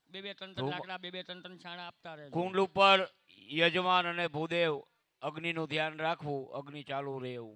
બે ત્રણ લાકડા, બે ત્રણ છાણા આપતા રહે. કુંડ ઉપર યજમાન અને ભૂદેવ અગ્નિનું ધ્યાન રાખવું, અગ્નિ ચાલુ રહે એવું.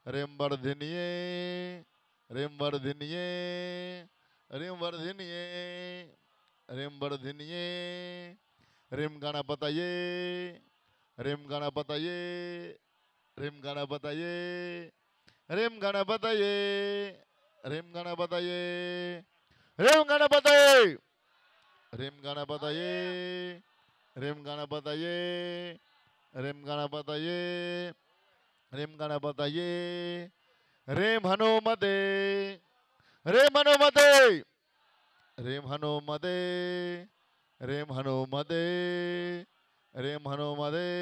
રેમ વર્ધિનીએ રેમ વર્ધિનીએ રેમ વર્ધિનીએ રેમ વર્ધિનીએ રેમ ગણપતયે રેમ ગણપતયે રેમ ગણપતયે રેમ ગણપતયે રેમ ગણપતયે રેમ ગણપતયે રેમ ગણપતયે રેમ ગણપતયે રેમ ગણપતયે રેમ ગણપતયે રેમ હનુમતે રેમ હનુમતે રેમ હનુમતે રેમ હનુમતે રેમ હનુમતે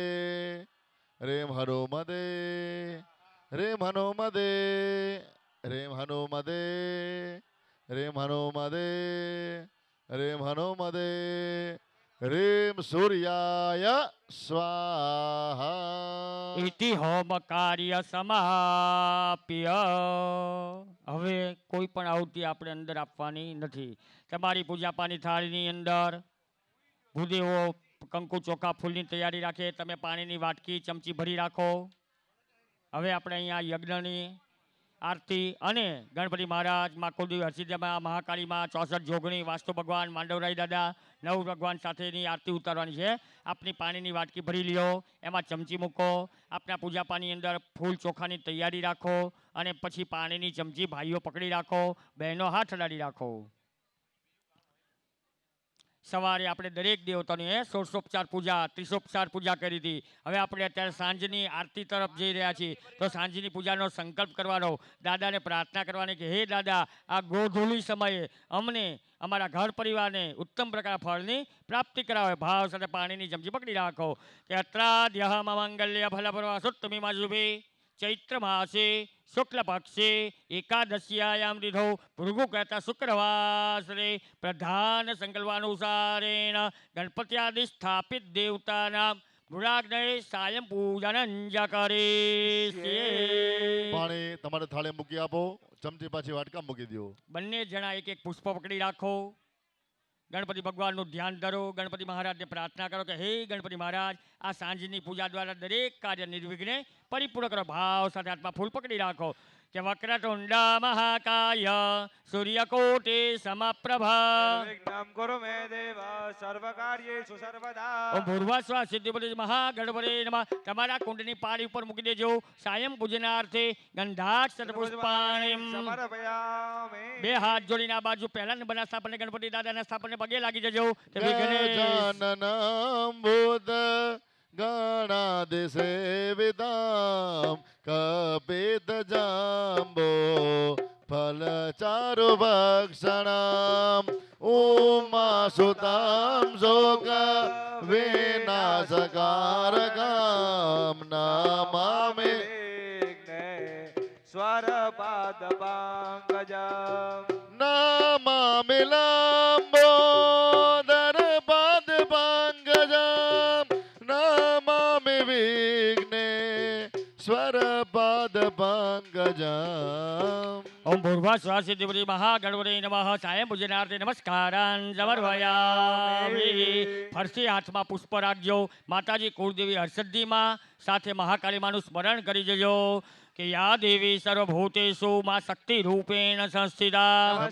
રેમ હનુમતે રેમ હનુમતે રેમ હનુમતે રેમ હનુમતે રેમ હનુમતે રેમ સૂર્યાય સ્વાહા. ઇતિ હોમ કાર્ય સમાપ્ય. હવે કોઈ પણ આહુતિ આપણે અંદર આપવાની નથી. તમારી પૂજા પાની થાળીની અંદર ભૂદેવો કંકુ ચોખા ફૂલની તૈયારી રાખે. તમે પાણીની વાટકી ચમચી ભરી રાખો. હવે આપણે અહીંયા યજ્ઞની આરતી અને ગણપતિ મહારાજ મા કુલદેવી હરસિદ્ધિમાં મહાકાળીમાં 64 જોગણી વાસ્તુ ભગવાન માંડવરાય દાદા નવ ભગવાન સાથેની આરતી ઉતારવાની છે. આપની પાણીની વાટકી ભરી લ્યો, એમાં ચમચી મૂકો, આપના પૂજા પાની અંદર ફૂલ ચોખાની તૈયારી રાખો અને પછી પાણીની ચમચી ભાઈઓ પકડી રાખો, બહેનો હાથ અડાડી રાખો. સવારે આપણે દરેક દેવતાની ષોડશોપચાર પૂજા ત્રિશોપચાર પૂજા કરી હતી. હવે આપણે અત્યારે સાંજની આરતી તરફ જઈ રહ્યા છીએ. તો સાંજની પૂજાનો સંકલ્પ કરવાનો, દાદાને પ્રાર્થના કરવાની કે હે દાદા, આ ગોધૂલી સમયે અમને અમારા ઘર પરિવારને ઉત્તમ પ્રકાર ફળની પ્રાપ્તિ કરાવે. ભાવ સાથે પાણીની ચમચી પકડી રાખો કે અત્રાદ્યહ મંગલ્ય ફલપર્વા સુત્તમી માજુભે ચૈત્ર માસે શુક્લ પક્ષે એકાદશ્યાયામ તિથૌ ભૃગુ કહેતા શુક્રવાસરે પ્રધાન સંકલ્પાનુસારેણ ગણપત્યાદિ સ્થાપિત દેવતાના મૃડાગ્નય સાયં પૂજન કરે. પાણી તમારે થાળે મૂકી આપો, ચમચી પાછી વાટકા મૂકી દો. બંને જણા એક એક પુષ્પ પકડી રાખો. ગણપતિ ભગવાનનું ધ્યાન ધરો. ગણપતિ મહારાજને પ્રાર્થના કરો કે હે ગણપતિ મહારાજ, આ સાંજની પૂજા દ્વારા દરેક કાર્ય નિર્વિઘ્ને પરિપૂર્ણ કરો. ભાવ સાથે હાથમાં ફૂલ પકડી રાખો કે વક્રતુંડ મહાકાય સૂર્યકોટિ સમપ્રભા વિઘ્નં કુરુ મે દેવ સર્વકાર્યેષુ સર્વદા. ઓમ ભૂર્ભુવઃ સિદ્ધિપતિ મહાગણપતે નમઃ. તમારા કુંડની પાળી ઉપર મૂકી દેજો. સાયં પૂજનાર્થે ગંધાક્ષત પુષ્પાણિમ સમર્પયામિ. બે હાથ જોડીને આ બાજુ પહેલા નંબરના સ્થાપને ગણપતિ દાદાના સ્થાપને પગે લાગી જજો. ગજાનનં ભૂત ગણાદિસેવિતાં કપિતજંબો ફલચારુભક્ષણાં ઉમાસુતાં શોક વિનાશકારકાં નમામિ સ્વરપાદ પંકજમ. નમામિ લંબોદર પાદ પંકજમ નમામિ વિઘ્ને સ્વરપાદ પંકજમ. ઓમ ભૂર્ભુવઃ સિદ્ધિપતિ મહાગણપતે નમઃ. સાયં પૂજનાર્થે નમસ્કારાન સમર્પયામિ. ફરતી હાથમાં પુષ્પ રાખજો. માતાજી કુળદેવી હરસિદ્ધિમાં સાથે મહાકાળીમાનું સ્મરણ કરી જજો કે યા દેવી સર્વભૂતેષુ માં શક્તિ રૂપેણ સંસ્થિતા.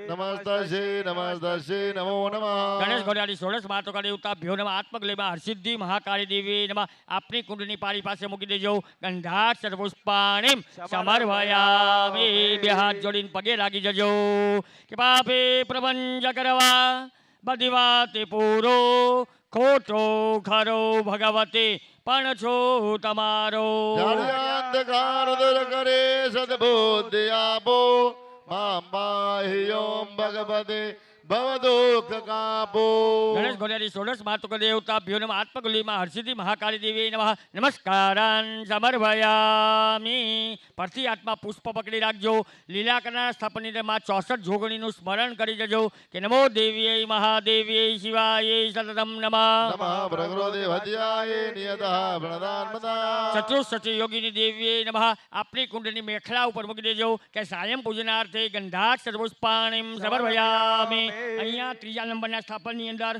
નમસ્તસ્યે નમસ્તસ્યે નમો નમઃ. ગણેશ ઘોડિયાળી ષોડશ માતૃકા દેવતાભ્યો નમઃ. આત્મગ્લેમાં હરસિદ્ધિ મહાકાળી દેવી નમઃ. આપની કુંડની પાળી પાસે મૂકી દેજો. ગંધાક્ષત પુષ્પાણિમ સમર્પયામિ. બે હાથ જોડીને પગે લાગી જજો કે પાપે પ્રપંચ કરવા બધી વાતે પૂરો ખોટો ખરો ભગવતે પણ છો તમારો. અંધકાર દૂર કરે સદબુદ્ધિ આપો મામ પાહી ઓમ ભગવતે ભવદુઃખ કાપો. ગણેશ ઘોડિયાળી ષોડશ માતૃકા દેવતાભ્યો નમઃ. આત્મગુલીમાં હરસિદ્ધિ મહાકાળી દેવી નમઃ. નમસ્કારાન સમર્પયામિ. પરથી હાથમાં પુષ્પ પકડી રાખજો. લીલા કરના સ્થાપનની માં 64 જોગણીનું સ્મરણ કરી જજો કે નમો દેવીય મહાદેવીય શિવાય સતતમ નમઃ. નમઃ પ્રકૃતિ ભજ્યાય નિયતઃ પ્રણદાનમતા. ચતુષ્ષઠી યોગીની દેવીએ નમઃ. આપની કુંડની મેખલા ઉપર મૂકી દેજો કે સાયં પૂજનાર્થે ગંધાક્ષત પુષ્પાણિમ સમર્પયામિ. અહીંયા ત્રીજા નંબરના સ્થાપનની અંદર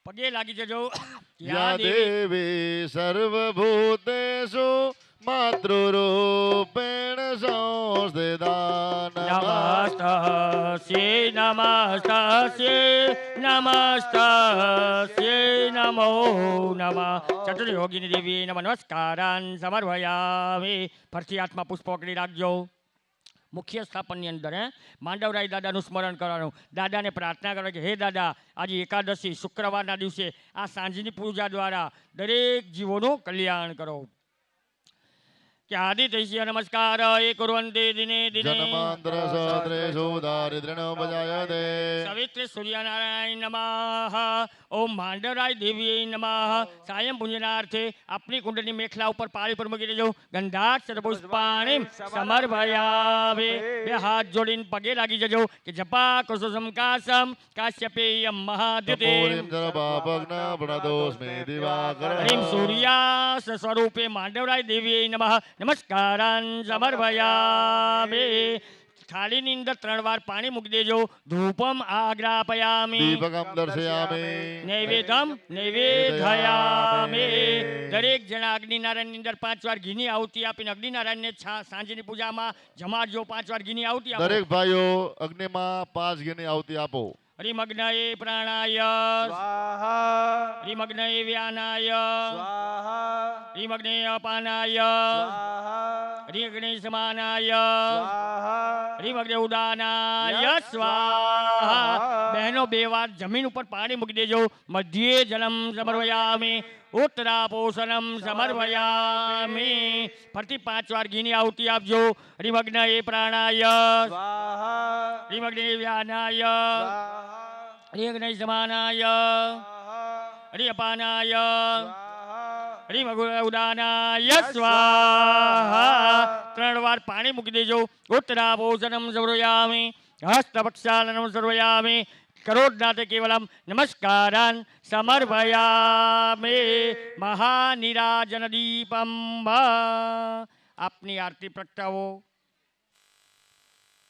પગે લાગી જજો. યા દેવી સર્વભૂતેષુ માતૃરૂપેણ સંસ્થિતા નમસ્તસ્યે નમસ્તસ્યે નમસ્તસ્યે નમો નમઃ ચતુર્યોગિની દેવી નમઃ નમસ્કારાન સમર્પયામિ. ફરીથી હાથમાં પુષ્પ પકડી રાખજો. મુખ્ય સ્થાપનની અંદર માંડવરાય દાદાનું સ્મરણ કરવાનું. દાદાને પ્રાર્થના કરો કે હે દાદા, આજે એકાદશી શુક્રવારના દિવસે આ સાંજની પૂજા દ્વારા દરેક જીવોનું કલ્યાણ કરો. કે આદિત્ય નમસ્કાર એ કુર્વંતે દિને દિને જન્માંતર સહસ્રેષુ દારિદ્ર્યનો ભજાયતે. સવિત્ર સૂર્યનારાયણ નમઃ. ઓમ માંડવરાય દેવી નમઃ. સાયં પૂજનાર્થે આપની કુંડની મેખલા ઉપર પાળી પર મૂકી દેજો. ગંધાક્ષર પુષ્પાણિ સમર્પયામિ. બે હાથ જોડીને પગે લાગી જજો કે જપા કુસુમ કાસમ કાશ્યપેયમ મહાદ્યુતે પૂરીમ જલપાપગ્ન પ્રણતોસ્મિ દિવાકર. હરિમ સૂર્યાસ સ્વરૂપે માંડવરાય દેવી નમઃ નમસ્કારાન સમર્પયામિ. થાળીની અંદર 3 વાર પાણી મૂકી દેજો. ધૂપમ આગ્રાપયામિ. દીપકમ દર્શયામિ. નૈવેદ્યમ નૈવેદ્યયામિ. દરેક જણા અગ્નિનારાયણની અંદર 5 વાર ઘીની આહુતિ આપીને અગ્નિનારાયણને સાંજની પૂજામાં જમાડજો. 5 વાર ઘીની આહુતિ આપો. દરેક ભાઈઓ અગ્નિમાં 5 ઘીની આહુતિ આપો. હરિમગ્નયે પ્રાણાય સ્વાહા હરિમગ્નયે વ્યાનાય સ્વાહા હરિમગ્નયે અપાનાય સ્વાહા હરિમગ્નયે સમાનાય સ્વાહા હરિમગ્નયે ઉદાનાય સ્વાહા. બહેનો 2 વાર જમીન ઉપર પાણી મૂકી દેજો. મધ્યે જલમ સમર્પયામિ. ઉત્તરાપોષણમ સમર્પયામિ. ફરીથી 5 વાર ઘીની આહુતિ આપજો. હરિમગ્નયે પ્રાણાય સ્વાહા હરિમગ્નયે વ્યાનાય સ્વાહા હરિમગ્નયે સમાનાય હરિઅપાનાય સ્વાહા હરિમગ્નયે ઉદાનાય સ્વાહા. 3 વાર પાણી મૂકી દેજો. ઉત્તરાપોષણમ સમર્પયામિ. હસ્તપક્ષાલનમ સમર્પયામિ. કરોડનાથ કેવલમ નમસ્કારાન સમર્પયામિ. મહાનિરાજન દીપમ. આપની આરતી પ્રગટાવો.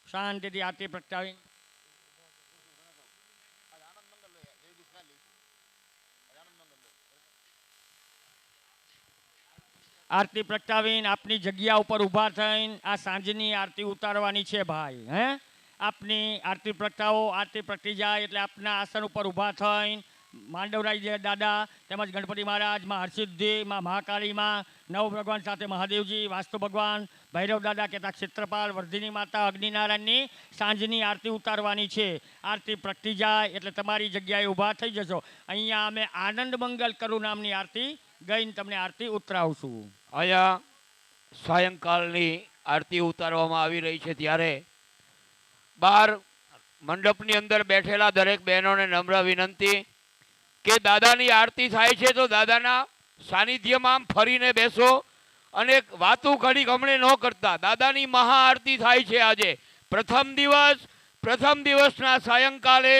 શાંતિથી આરતી પ્રગટાવી આરતી પ્રગટાવીને આપની જગ્યા ઉપર ઊભા થઈને આ સાંજની આરતી ઉતારવાની છે ભાઈ. આપની આરતી પ્રગટાવો. આરતી પ્રગટી જાય એટલે આપના આસન ઉપર ઊભા થઈને માંડવરાય દાદા તેમજ ગણપતિ મહારાજ, માં હરસિદ્ધિ, માં મહાકાળી, માં નવ ભગવાન સાથે મહાદેવજી, વાસ્તુ ભગવાન, ભૈરવ દાદા કહેતા ક્ષેત્રપાલ, વર્ધિની માતા, અગ્નિનારાયણની સાંજની આરતી ઉતારવાની છે. આરતી પ્રગટી જાય એટલે તમારી જગ્યાએ ઊભા થઈ જશો. અહીંયા અમે આનંદ મંગલ કરું નામની આરતી ગઈને તમને આરતી ઉતરાવશું. અહીંયા સાયંકાલની આરતી ઉતારવામાં આવી રહી છે ત્યારે બહાર મંડપની અંદર બેઠેલા દરેક બહેનોને નમ્ર વિનંતી કે દાદાની આરતી થાય છે તો દાદાના સાનિધ્યમાં આમ ફરીને બેસો અને વાતું ઘડીક હમણે ન કરતા. દાદાની મહાઆરતી થાય છે આજે. પ્રથમ દિવસના સાયંકાલે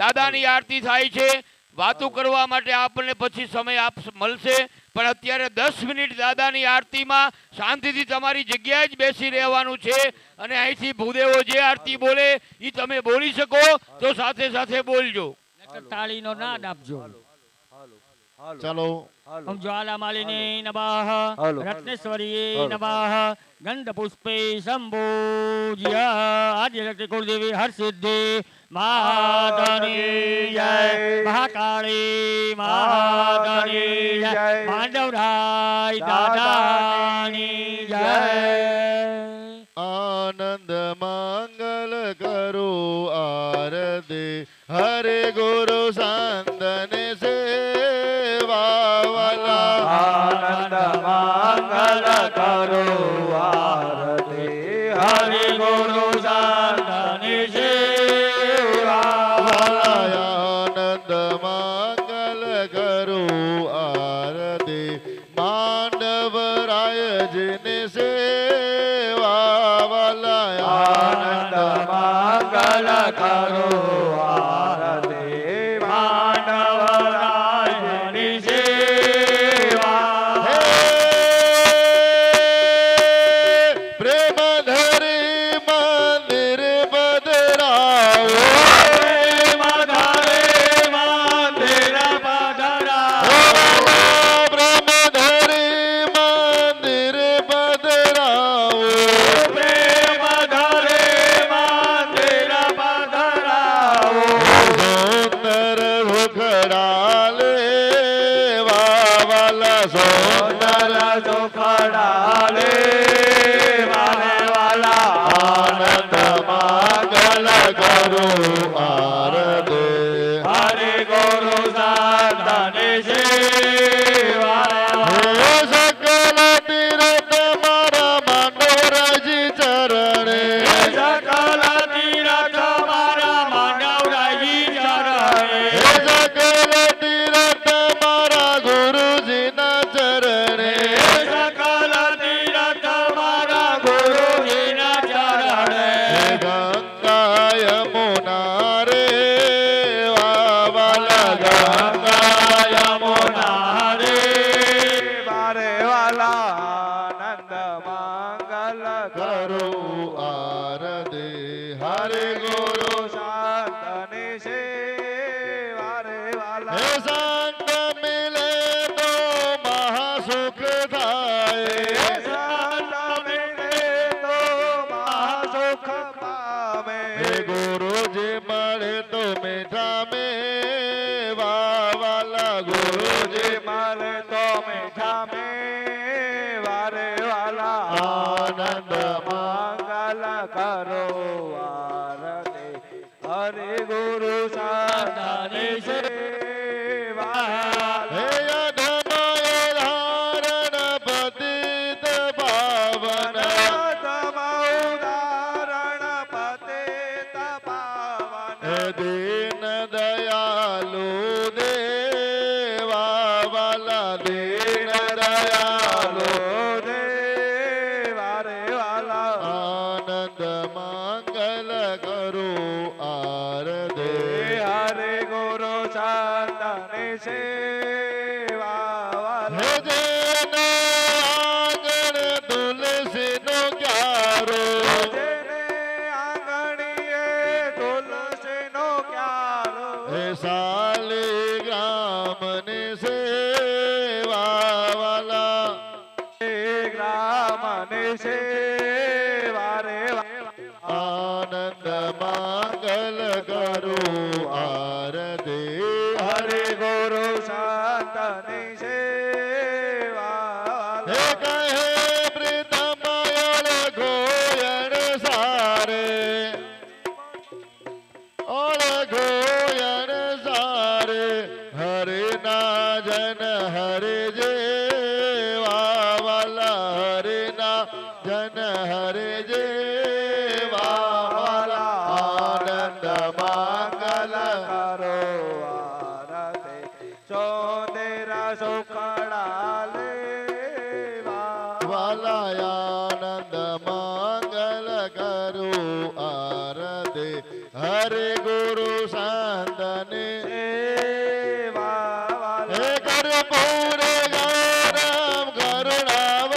દાદાની આરતી થાય છે. વાતું કરવા માટે આપણને પછી સમય મળશે, પણ અત્યારે 10 મિનિટ દાદાની આરતીમાં શાંતિથી તમારી જગ્યાએ જ બેસી રહેવાનું છે. અને અહીંથી ભૂદેવો જે આરતી બોલે એ તમે બોલી શકો તો સાથે સાથે બોલજો. તાળીનો નાદ આપજો. ચાલો. ઓમ જ્વાલા માલિની નમઃ. રત્નેશ્વરી નમઃ. ગંધ પુષ્પે સંભોજ્ય આદ્યશક્તિ કુળદેવી હરસિદ્ધિ માતાની જય. મહાકાળી માતાની જય. માંડવરાય દાદાની જય. આનંદ મંગલ કરો આરતી હરે ગુરુ સંતને સેવા વાલા. આનંદ મંગલ કરો આરતી હરિ ગુરુ સંતની સેવા વાલા. આનંદ મંગલ કરો આરતી માંડવરાયજીને સેવા વાલા. આનંદ મંગલ કરો આરતી માંડવરાયની સેવા. હે પ્રેમ ધરી મંદિર પધરાવો. મંદિર પધરાવો. પ્રેમ ધરી મંદિર આનંદ મંગલ કરું આરતે હરે ગુરુ સાધને સેવા હે સકલ તીર્થ મારા માંડવરાજી ચરણે સકલ તીર્થ મારા માંડવરાજી ચરણે હે સકલ તીર્થ મારા ગુરુજીના ચરણે સકલ તીર્થ મારા ગુરુજીના ચરણે હે ગંગા યમુના રે વાલા ગંગા યમુના રે મારે વાલા આનંદ મંગલ કરું આરતે હરે ગુરુ શાંતને સેવા રે વાલા હે સંત મિલે તો મહાસુખ થાય સંત મિલે તો મહાસુખ પામે હે ગુરુજી મળે તો મીઠા મેવા વાલા ગુરુજી મારે તો મીઠા મે વારે વાલા આનંદ મંગલ કરો આરતે હરે ગુરુ સાધને સેવા હે અધમય ધારણ પતિત પાવન ઉદાહરણ પતે તપાવન હે દીન દયાલુ દેવા વાલા દીન દયાલુ દેવા રે વાલા આનંદ મંગલ કરું આરતે હરે ગુરુ સાધને સેવા વાલા હે જેને આંગણ તુલસીનો ક્યારો જેને આંગણીએ તુલસીનો ક્યારો હે શાલિગ્રામની સેવા વાલા ગ્રામને સેવા રે આનંદ મંગલ કરું આરતે હરે ગુરુ શાંતને સેવા હે કહે પ્રીતમયોલ ગોયણ સારે ઓળ ગોયણ સારે હરે ના જન હરે જેવા વાલા હરે ના જન હરે જેવા વાલા આનંદ મંગલ કરો આરતે ચોદેરા સુખડા લેવા વાલા આનંદ મંગલ કરું આરતે હરે ગુરુ સાંદને સેવા હે કર્પૂર ગૌરમ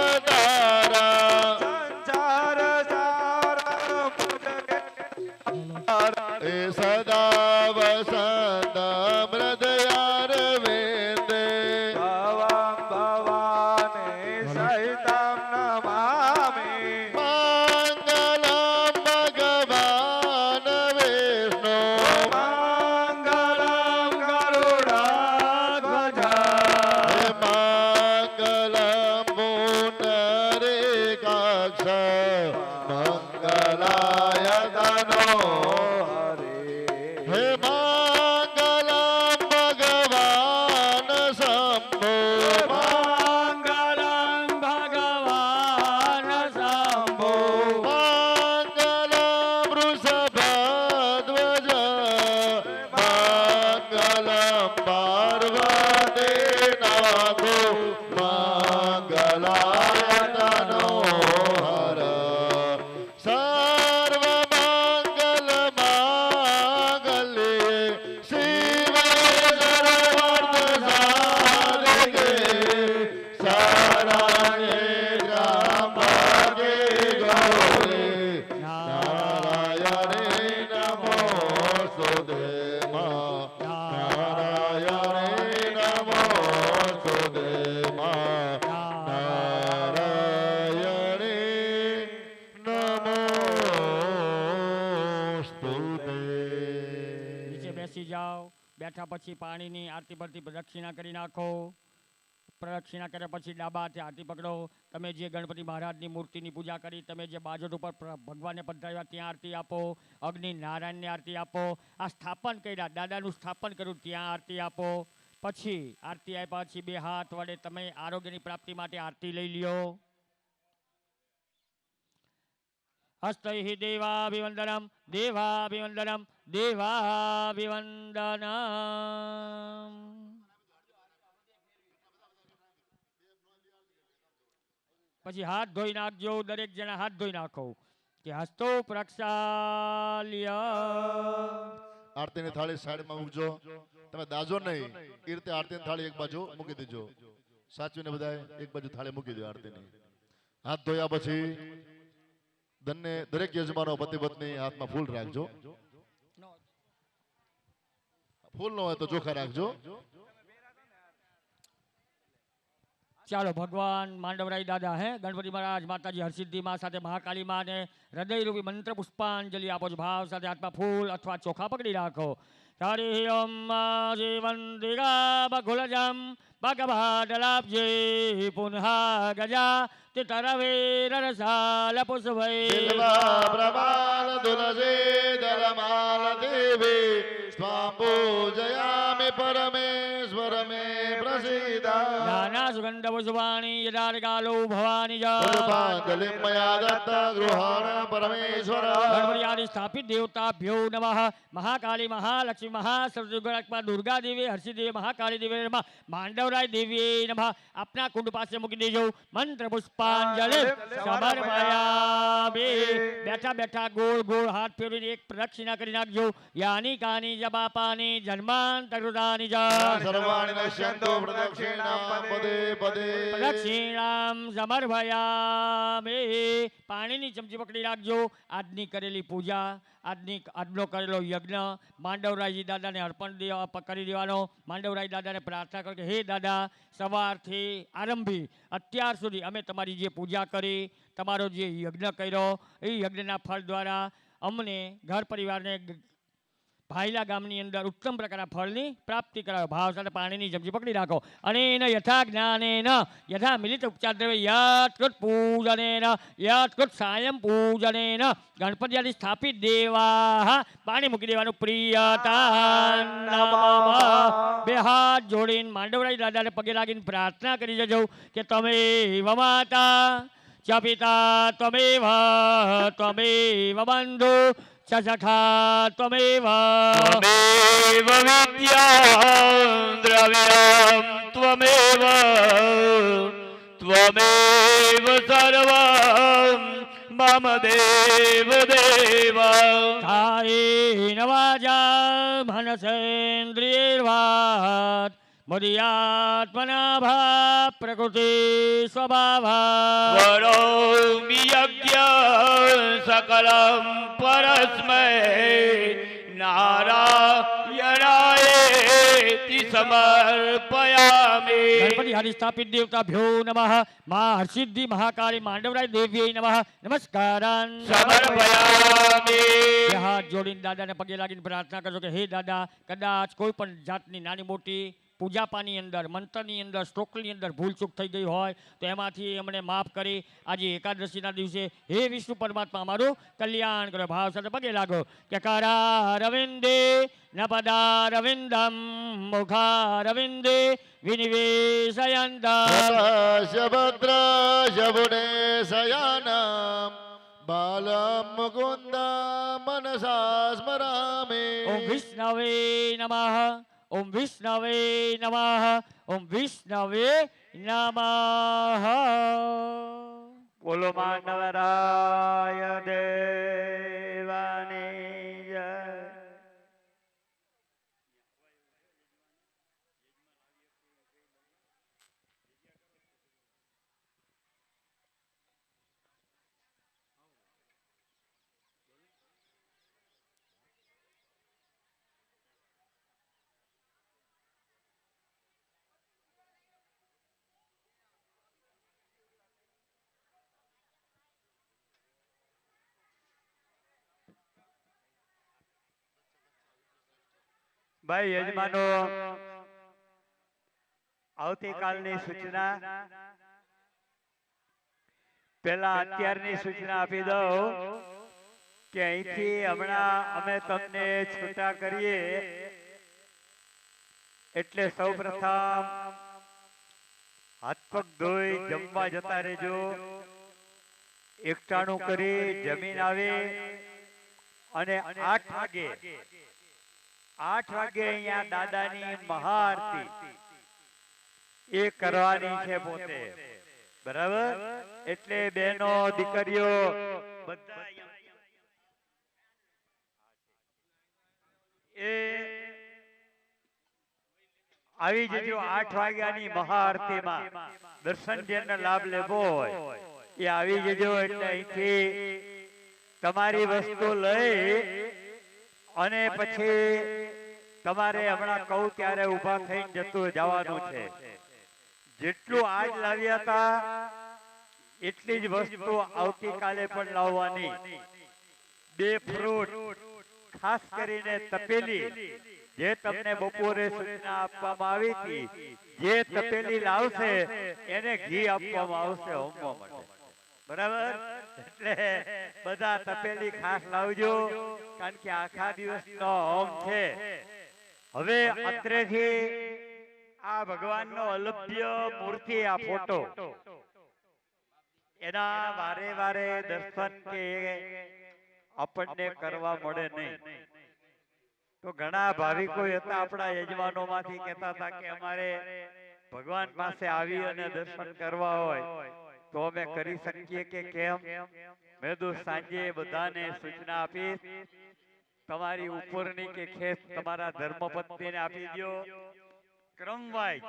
કરુણાવતારા સંસાર સારા હે સદા વસંત મૃદયાર વેદે ભવં ભવાને સહિતં નમામિ મંગલમ ભગવાન વિષ્ણુ મંગલં ગરુડાધ્વજા હે મંગલમ પુંડરીકાક્ષ મંગલાય તનો હે મંગલમ ભગવાન શંભુ મંગલં ભગવાન શંભો મંગલમ વૃષભધ્વજ મંગલમ પાર્વતીનાથો મંગલાય તનો હર સર્વમંગલ માંગલ્યે શિવે સર્વાર્થ સાધિકે શરણ્યે ત્ર્યંબકે ગૌરી નારાયણે નમોસ્તુતે નારાયણે નમોસ્તુતે નારાયણે નમોસ્તુતે નીચે બેસી જાઓ બેઠા પછી પાણીની આરતી પરથી પ્રદક્ષિણા કરી નાખો પ્રદક્ષિણા કર્યા પછી ડાબા હાથે આરતી પકડો. તમે જે ગણપતિ મહારાજની મૂર્તિની પૂજા કરી, તમે જે બાજોટ ઉપર ભગવાનને પધરાવ્યા ત્યાં આરતી આપો. અગ્નિ નારાયણને આરતી આપો. આ સ્થાપન કર્યા, દાદાનું સ્થાપન કર્યું ત્યાં આરતી આપો. પછી આરતી આપ્યા પછી 2 હાથ વડે તમે આરોગ્યની પ્રાપ્તિ માટે આરતી લઈ લ્યો. હસ્તૈ દેવાભિવંદનમ દેવાભિવંદનમ દેવાભિવંદનમ. પછી હાથ ધોઈ નાખજો, દરેક જણા હાથ ધોઈ નાખો. કે હસ્તો પ્રક્ષાલ્ય. આરતીની થાળી સાઈડમાં મૂકજો. તમે દાજો નહીં, એ રીતે આરતીની થાળી એક બાજુ મૂકી દેજો. સાચવીને બધાએ એક બાજુ થાળી મૂકી દો આરતીની. હાથ ધોયા પછી દંડને દરેક યજમાનો પતિ પત્ની હાથમાં ફૂલ રાખજો. ફૂલ ન હોય તો ચોખા રાખજો. ચાલો ભગવાન માંડવરાય દાદા હે ગણપતિ મહારાજ માતાજી હરસિદ્ધિ માં સાથે મહાકાળી માં ને હૃદયરૂપી મંત્ર પુષ્પાંજલિ આપો છો. ભાવ સાથે હાથમાં ફૂલ અથવા ચોખા પકડી રાખો. હરિ ઓમ જીવન દિગા બગુલજમ ભગવાડલાબ્જે પુનઃ ગજા તિતરવેર રસાલ પુષ્પૈ બિલ્વા પ્રમાલ તુલસી દલમાલ દેવી સ્વામ પૂજયામિ પરમેશ્વર મે પ્રસીદા. નાના સુગંધ પુષ્પાણી યદાર્ગાલો ભવાની જા પુષ્પાંજલિ મયા દત્ત ગૃહાણ પરમેશ્વર. ગણપતિ આદિ સ્થાપિત દેવતાભ્યો નમઃ. મહાકાળી મહાલક્ષ્મી મહાસરસ્વતી ગણપતિ દુર્ગા દેવી હર્ષિદેવી મહાકાળી દેવી નમઃ. માંડવરાય દેવી નમઃ. આપના કુંડ પાસે મૂકી દેજો. મંત્ર પુષ્પાંજલિ સમર્પયામિ. બેઠા બેઠા ગોળ ગોળ હાથ ફેરવીને એક પ્રદક્ષિણા કરી નાખજો. યાની કાની જબાપાની જન્માંતરૃતાની જા સર્વાણિ નશ્યન્તો પ્રદક્ષિણા પદે પદે. પ્રદક્ષિણામ સમર્પયામિ. પાણીની ચમચી પકડી રાખજો. આજની કરેલી પૂજા, આજનો કરેલો યજ્ઞ માંડવરાયજી દાદાને અર્પણ કરી દેવાનો. માંડવરાય દાદાને પ્રાર્થના કરો કે હે દાદા, સવારથી આરંભી અત્યાર સુધી અમે તમારી જે પૂજા કરી, તમારો જે યજ્ઞ કર્યો, એ યજ્ઞના ફળ દ્વારા અમને ઘર પરિવારને ભાઈલા ગામની અંદર ઉત્તમ પ્રકારના ફળની પ્રાપ્તિ કરાવો. ભાવ સાથે પાણીની ચમચી પકડી રાખો. અને એને યથા જ્ઞાનેન યથા મિલિત ઉપચાર દ્રવ્ય યત્કૃત પૂજનેન યત્કૃત સાયં પૂજનેન ગણપતિ આદિ સ્થાપિત દેવા. પાણી મૂકી દેવાનું. પ્રિયતા નમઃ. 2 હાથ જોડીને માંડવરાય દાદાને પગે લાગીને પ્રાર્થના કરી જજો કે તમે માતા ચ પિતા ત્વમેવ ત્વમેવ બંધુ સખા ત્વમેવ ત્વમેવ વિદ્યા દ્રવ્યમ ત્વમેવ ત્વમેવ સર્વં મમ દેવ દેવ. કાયેન વાચા મનસેન્દ્રિયૈર્વા મદિયાત્મના ભા પ્રકૃતિ સ્વભાવા. કરોમિ યજ્ઞ સકલં પરસ્મૈ નારાયણાયેતિ સમર્પયામિ. ગણપતિ આદિ સ્થાપિત દેવતાભ્યો નમઃ. મા હરસિદ્ધિ મહાકાળી માંડવરાય દેવ્યೈ નમઃ. નમસ્કારાન સમર્પયામિ. હાથ જોડીને દાદાને પગે લાગીને પ્રાર્થના કરજો કે હે દાદા, કદાચ કોઈ પણ જાતની નાની મોટી પૂજાપાની અંદર, મંત્રની અંદર, શ્લોકની અંદર ભૂલચૂક થઈ ગઈ હોય તો એમાંથી અમને માફ કરી આજે એકાદશીના દિવસે હે વિષ્ણુ પરમાત્મા અમારું કલ્યાણ કરો. ભાવ સાથે પગે લાગો કે કરારવિંદે નપદારવિંદમ મુખારવિંદે વિનિવેશયંતા. ભદ્રાશ ભુને શયાનમ બાલમ મુકુંદ મનસા સ્મરામિ. ઓમ વિષ્ણવે નમઃ. ઓમ વિષ્ણવે નમઃ. ઓમ વિષ્ણવે નમઃ. બોલો માંડવરાય દેવાની જય. ભાઈ યજમાનો, આવતીકાલની સૂચના પેલા અત્યારની સૂચના આપી દઉં કે અહીંથી હમણાં અમે તમને છૂટા કરીએ એટલે સૌપ્રથમ હાથ પગ ધોઈ જમવા જતા રહેજો. એકટાણું કરી જમીન આવે અને 8 વાગે અહીંયા દાદાની મહાઆરતી એ કરવાની છે પોતે. બરાબર? એટલે બહેનો દીકરીઓ બધા એ આવી જજો. 8 વાગ્યાની મહાઆરતીમાં દર્શન જેને લાભ લેવો હોય એ આવી જજો. એટલે અહીંથી તમારી વસ્તુ લઈ અને પછી તમારે હમણાં કહું ત્યારે ઊભા થઈને જતું જવાનું છે. જેટલું આજ લાવ્યા હતા એટલી જ વસ્તુ આવતીકાલે પણ લાવવાની. 2 ફ્રૂટ ખાસ કરીને તપેલી જે તમને બપોરે સૂચના આપવામાં આવી હતી, જે તપેલી લાવશે એને ઘી આપવામાં આવશે હોમવા માટે. બરાબર? એટલે બધા તપેલી ખાસ લાવજો કારણ કે આખા દિવસનો હોમ છે. હવે અત્રેથી આ ભગવાનનો અલભ્ય મૂર્તિ, આ ફોટો, એના વારે વારે દર્શન કે આપણને કરવા મળે નહીં. તો ઘણા ભાવિકો હતા આપણા યજમાનોમાંથી કહેતા હતા કે અમારે ભગવાન પાસે આવી અને દર્શન કરવા હોય તો અમે કરી શકીએ કે કેમ? મેં તો સાંજે બધાને સૂચના આપી, તમારી ઉપરની કે ખેસ તમારા ધર્મપત્નીને આપી દો. ક્રમવાઇઝ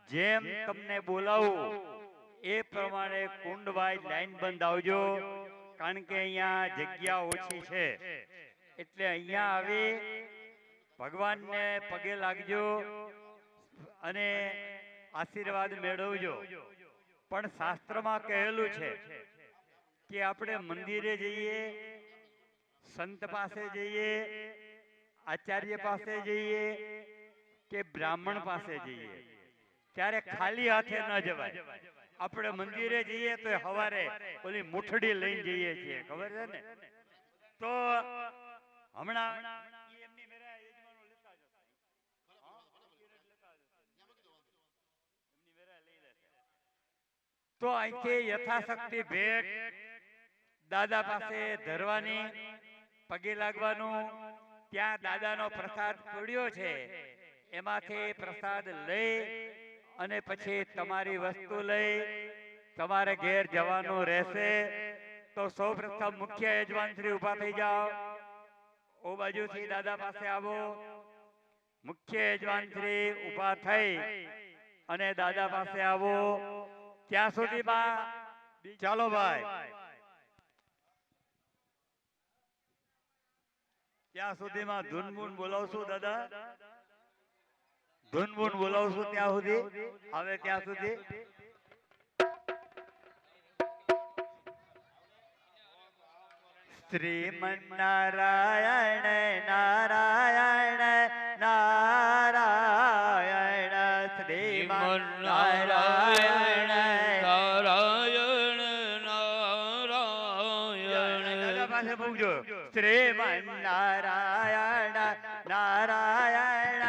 જેમ તમને બોલાવું એ પ્રમાણે કુંડવાઇઝ લાઈન બંધ આવજો કારણ કે અહીંયા જગ્યા ઓછી છે. એટલે અહીંયા આવી ભગવાનને પગે લાગજો અને આશીર્વાદ મેળવજો. પણ શાસ્ત્રમાં કહેલું છે કે આપણે મંદિરે જઈએ, સંત પાસે જઈએ, આચાર્ય પાસે જઈએ કે બ્રાહ્મણ પાસે જઈએ ત્યારે ખાલી હાથે ન જવાય. આપણે મંદિરે જઈએ તો સવારે ઓલી મુઠડી લઈને જઈએ છીએ, ખબર છે ને? તો હમણાં તો અહીંથી યથાશક્તિ ભેટ દાદા પાસે ધરવાની, પગે લાગવાનું. ત્યાં દાદાનો પ્રસાદ પડ્યો છે એમાંથી પ્રસાદ લઈ અને પછી તમારી વસ્તુ લઈ તમારે ઘેર જવાનું રહેશે. તો સૌપ્રથમ મુખ્ય યજમાન શ્રી ઉભા થઈ જાઓ. ઓ બાજુથી દાદા પાસે આવો. મુખ્ય યજમાન શ્રી ઉભા થઈ અને દાદા પાસે આવો. ત્યાં સુધીમાં ચાલો ભાઈ, ત્યાં સુધીમાં ધૂનબૂન બોલાવશું દાદા, ધૂનબૂન બોલાવશું ત્યાં સુધી. હવે ત્યાં સુધી શ્રીમન્નારાયણ નારાયણ નારાયણ શ્રીમન્નારાયણ શ્રીમન્નારાયણ નારાયણ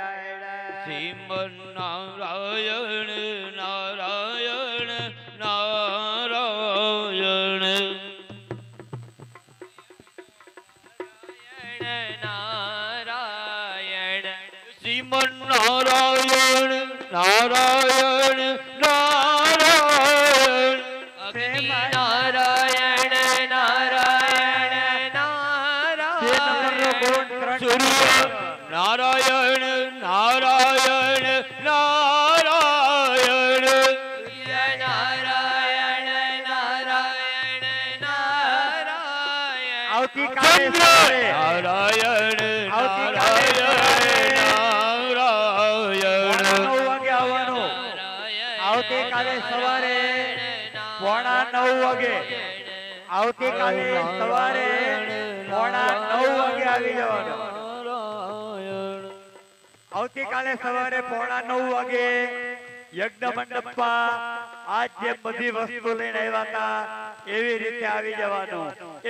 નારાયણ શ્રીમન્નારાયણ નારાયણ નારાયણ નારાયણ શ્રીમન્નારાયણ નારાયણ નારાયણ નારાયણ નારાયણ નારાયણ નારાયણ નારાયણ નારાયણ આવતીકાલે સવારે નારાયણ નારાયણ નારાયણ 9 વાગે આવવાનું. આવતીકાલે સવારે 8:45 વાગે, આવતીકાલે સવારે 8:45 વાગે આવી જવાનું. આવતીકાલે સવારે 8:45 વાગે યજ્ઞ મંડપમાં આજ જે બધી વસ્તુ લઈને આવ્યા હતા એવી રીતે આવી જવાનું. એ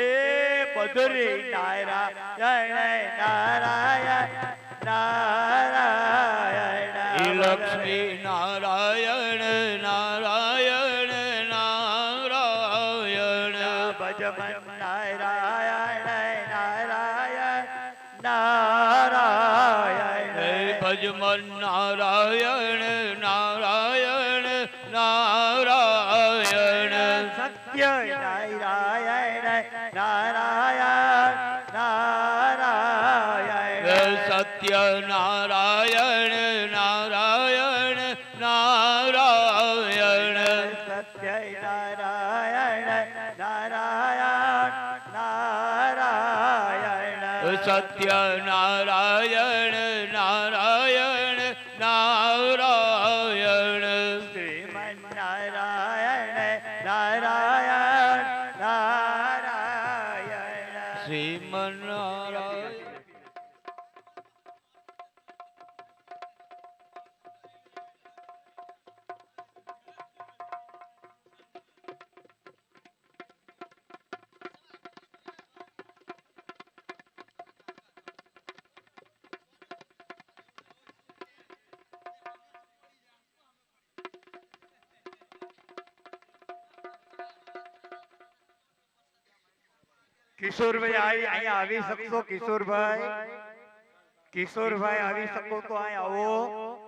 બદરી નારાયણ નારાયણ નારાયણ લક્ષ્મી નારાયણ નારાયણ નારાયણ ભજમન નારાયણ નારાયણ નારાયણ ભજમન નારાયણ નારાયણ નારાયણ સત્ય નારાયણ નારાયણ નારાયણ સત્ય નારાયણ નારાયણ નારાયણ સત્ય નારાયણ નારાયણ નારાયણ સત્ય નારાયણ નારાયણ નારાયણ શ્રીમન નારાયણ નારાયણ નારાયણ શ્રીમન નારાયણ કિશોરભાઈ અહીંયા આવી શકશો? કિશોરભાઈ આવી શકો તો અહીંયા આવો.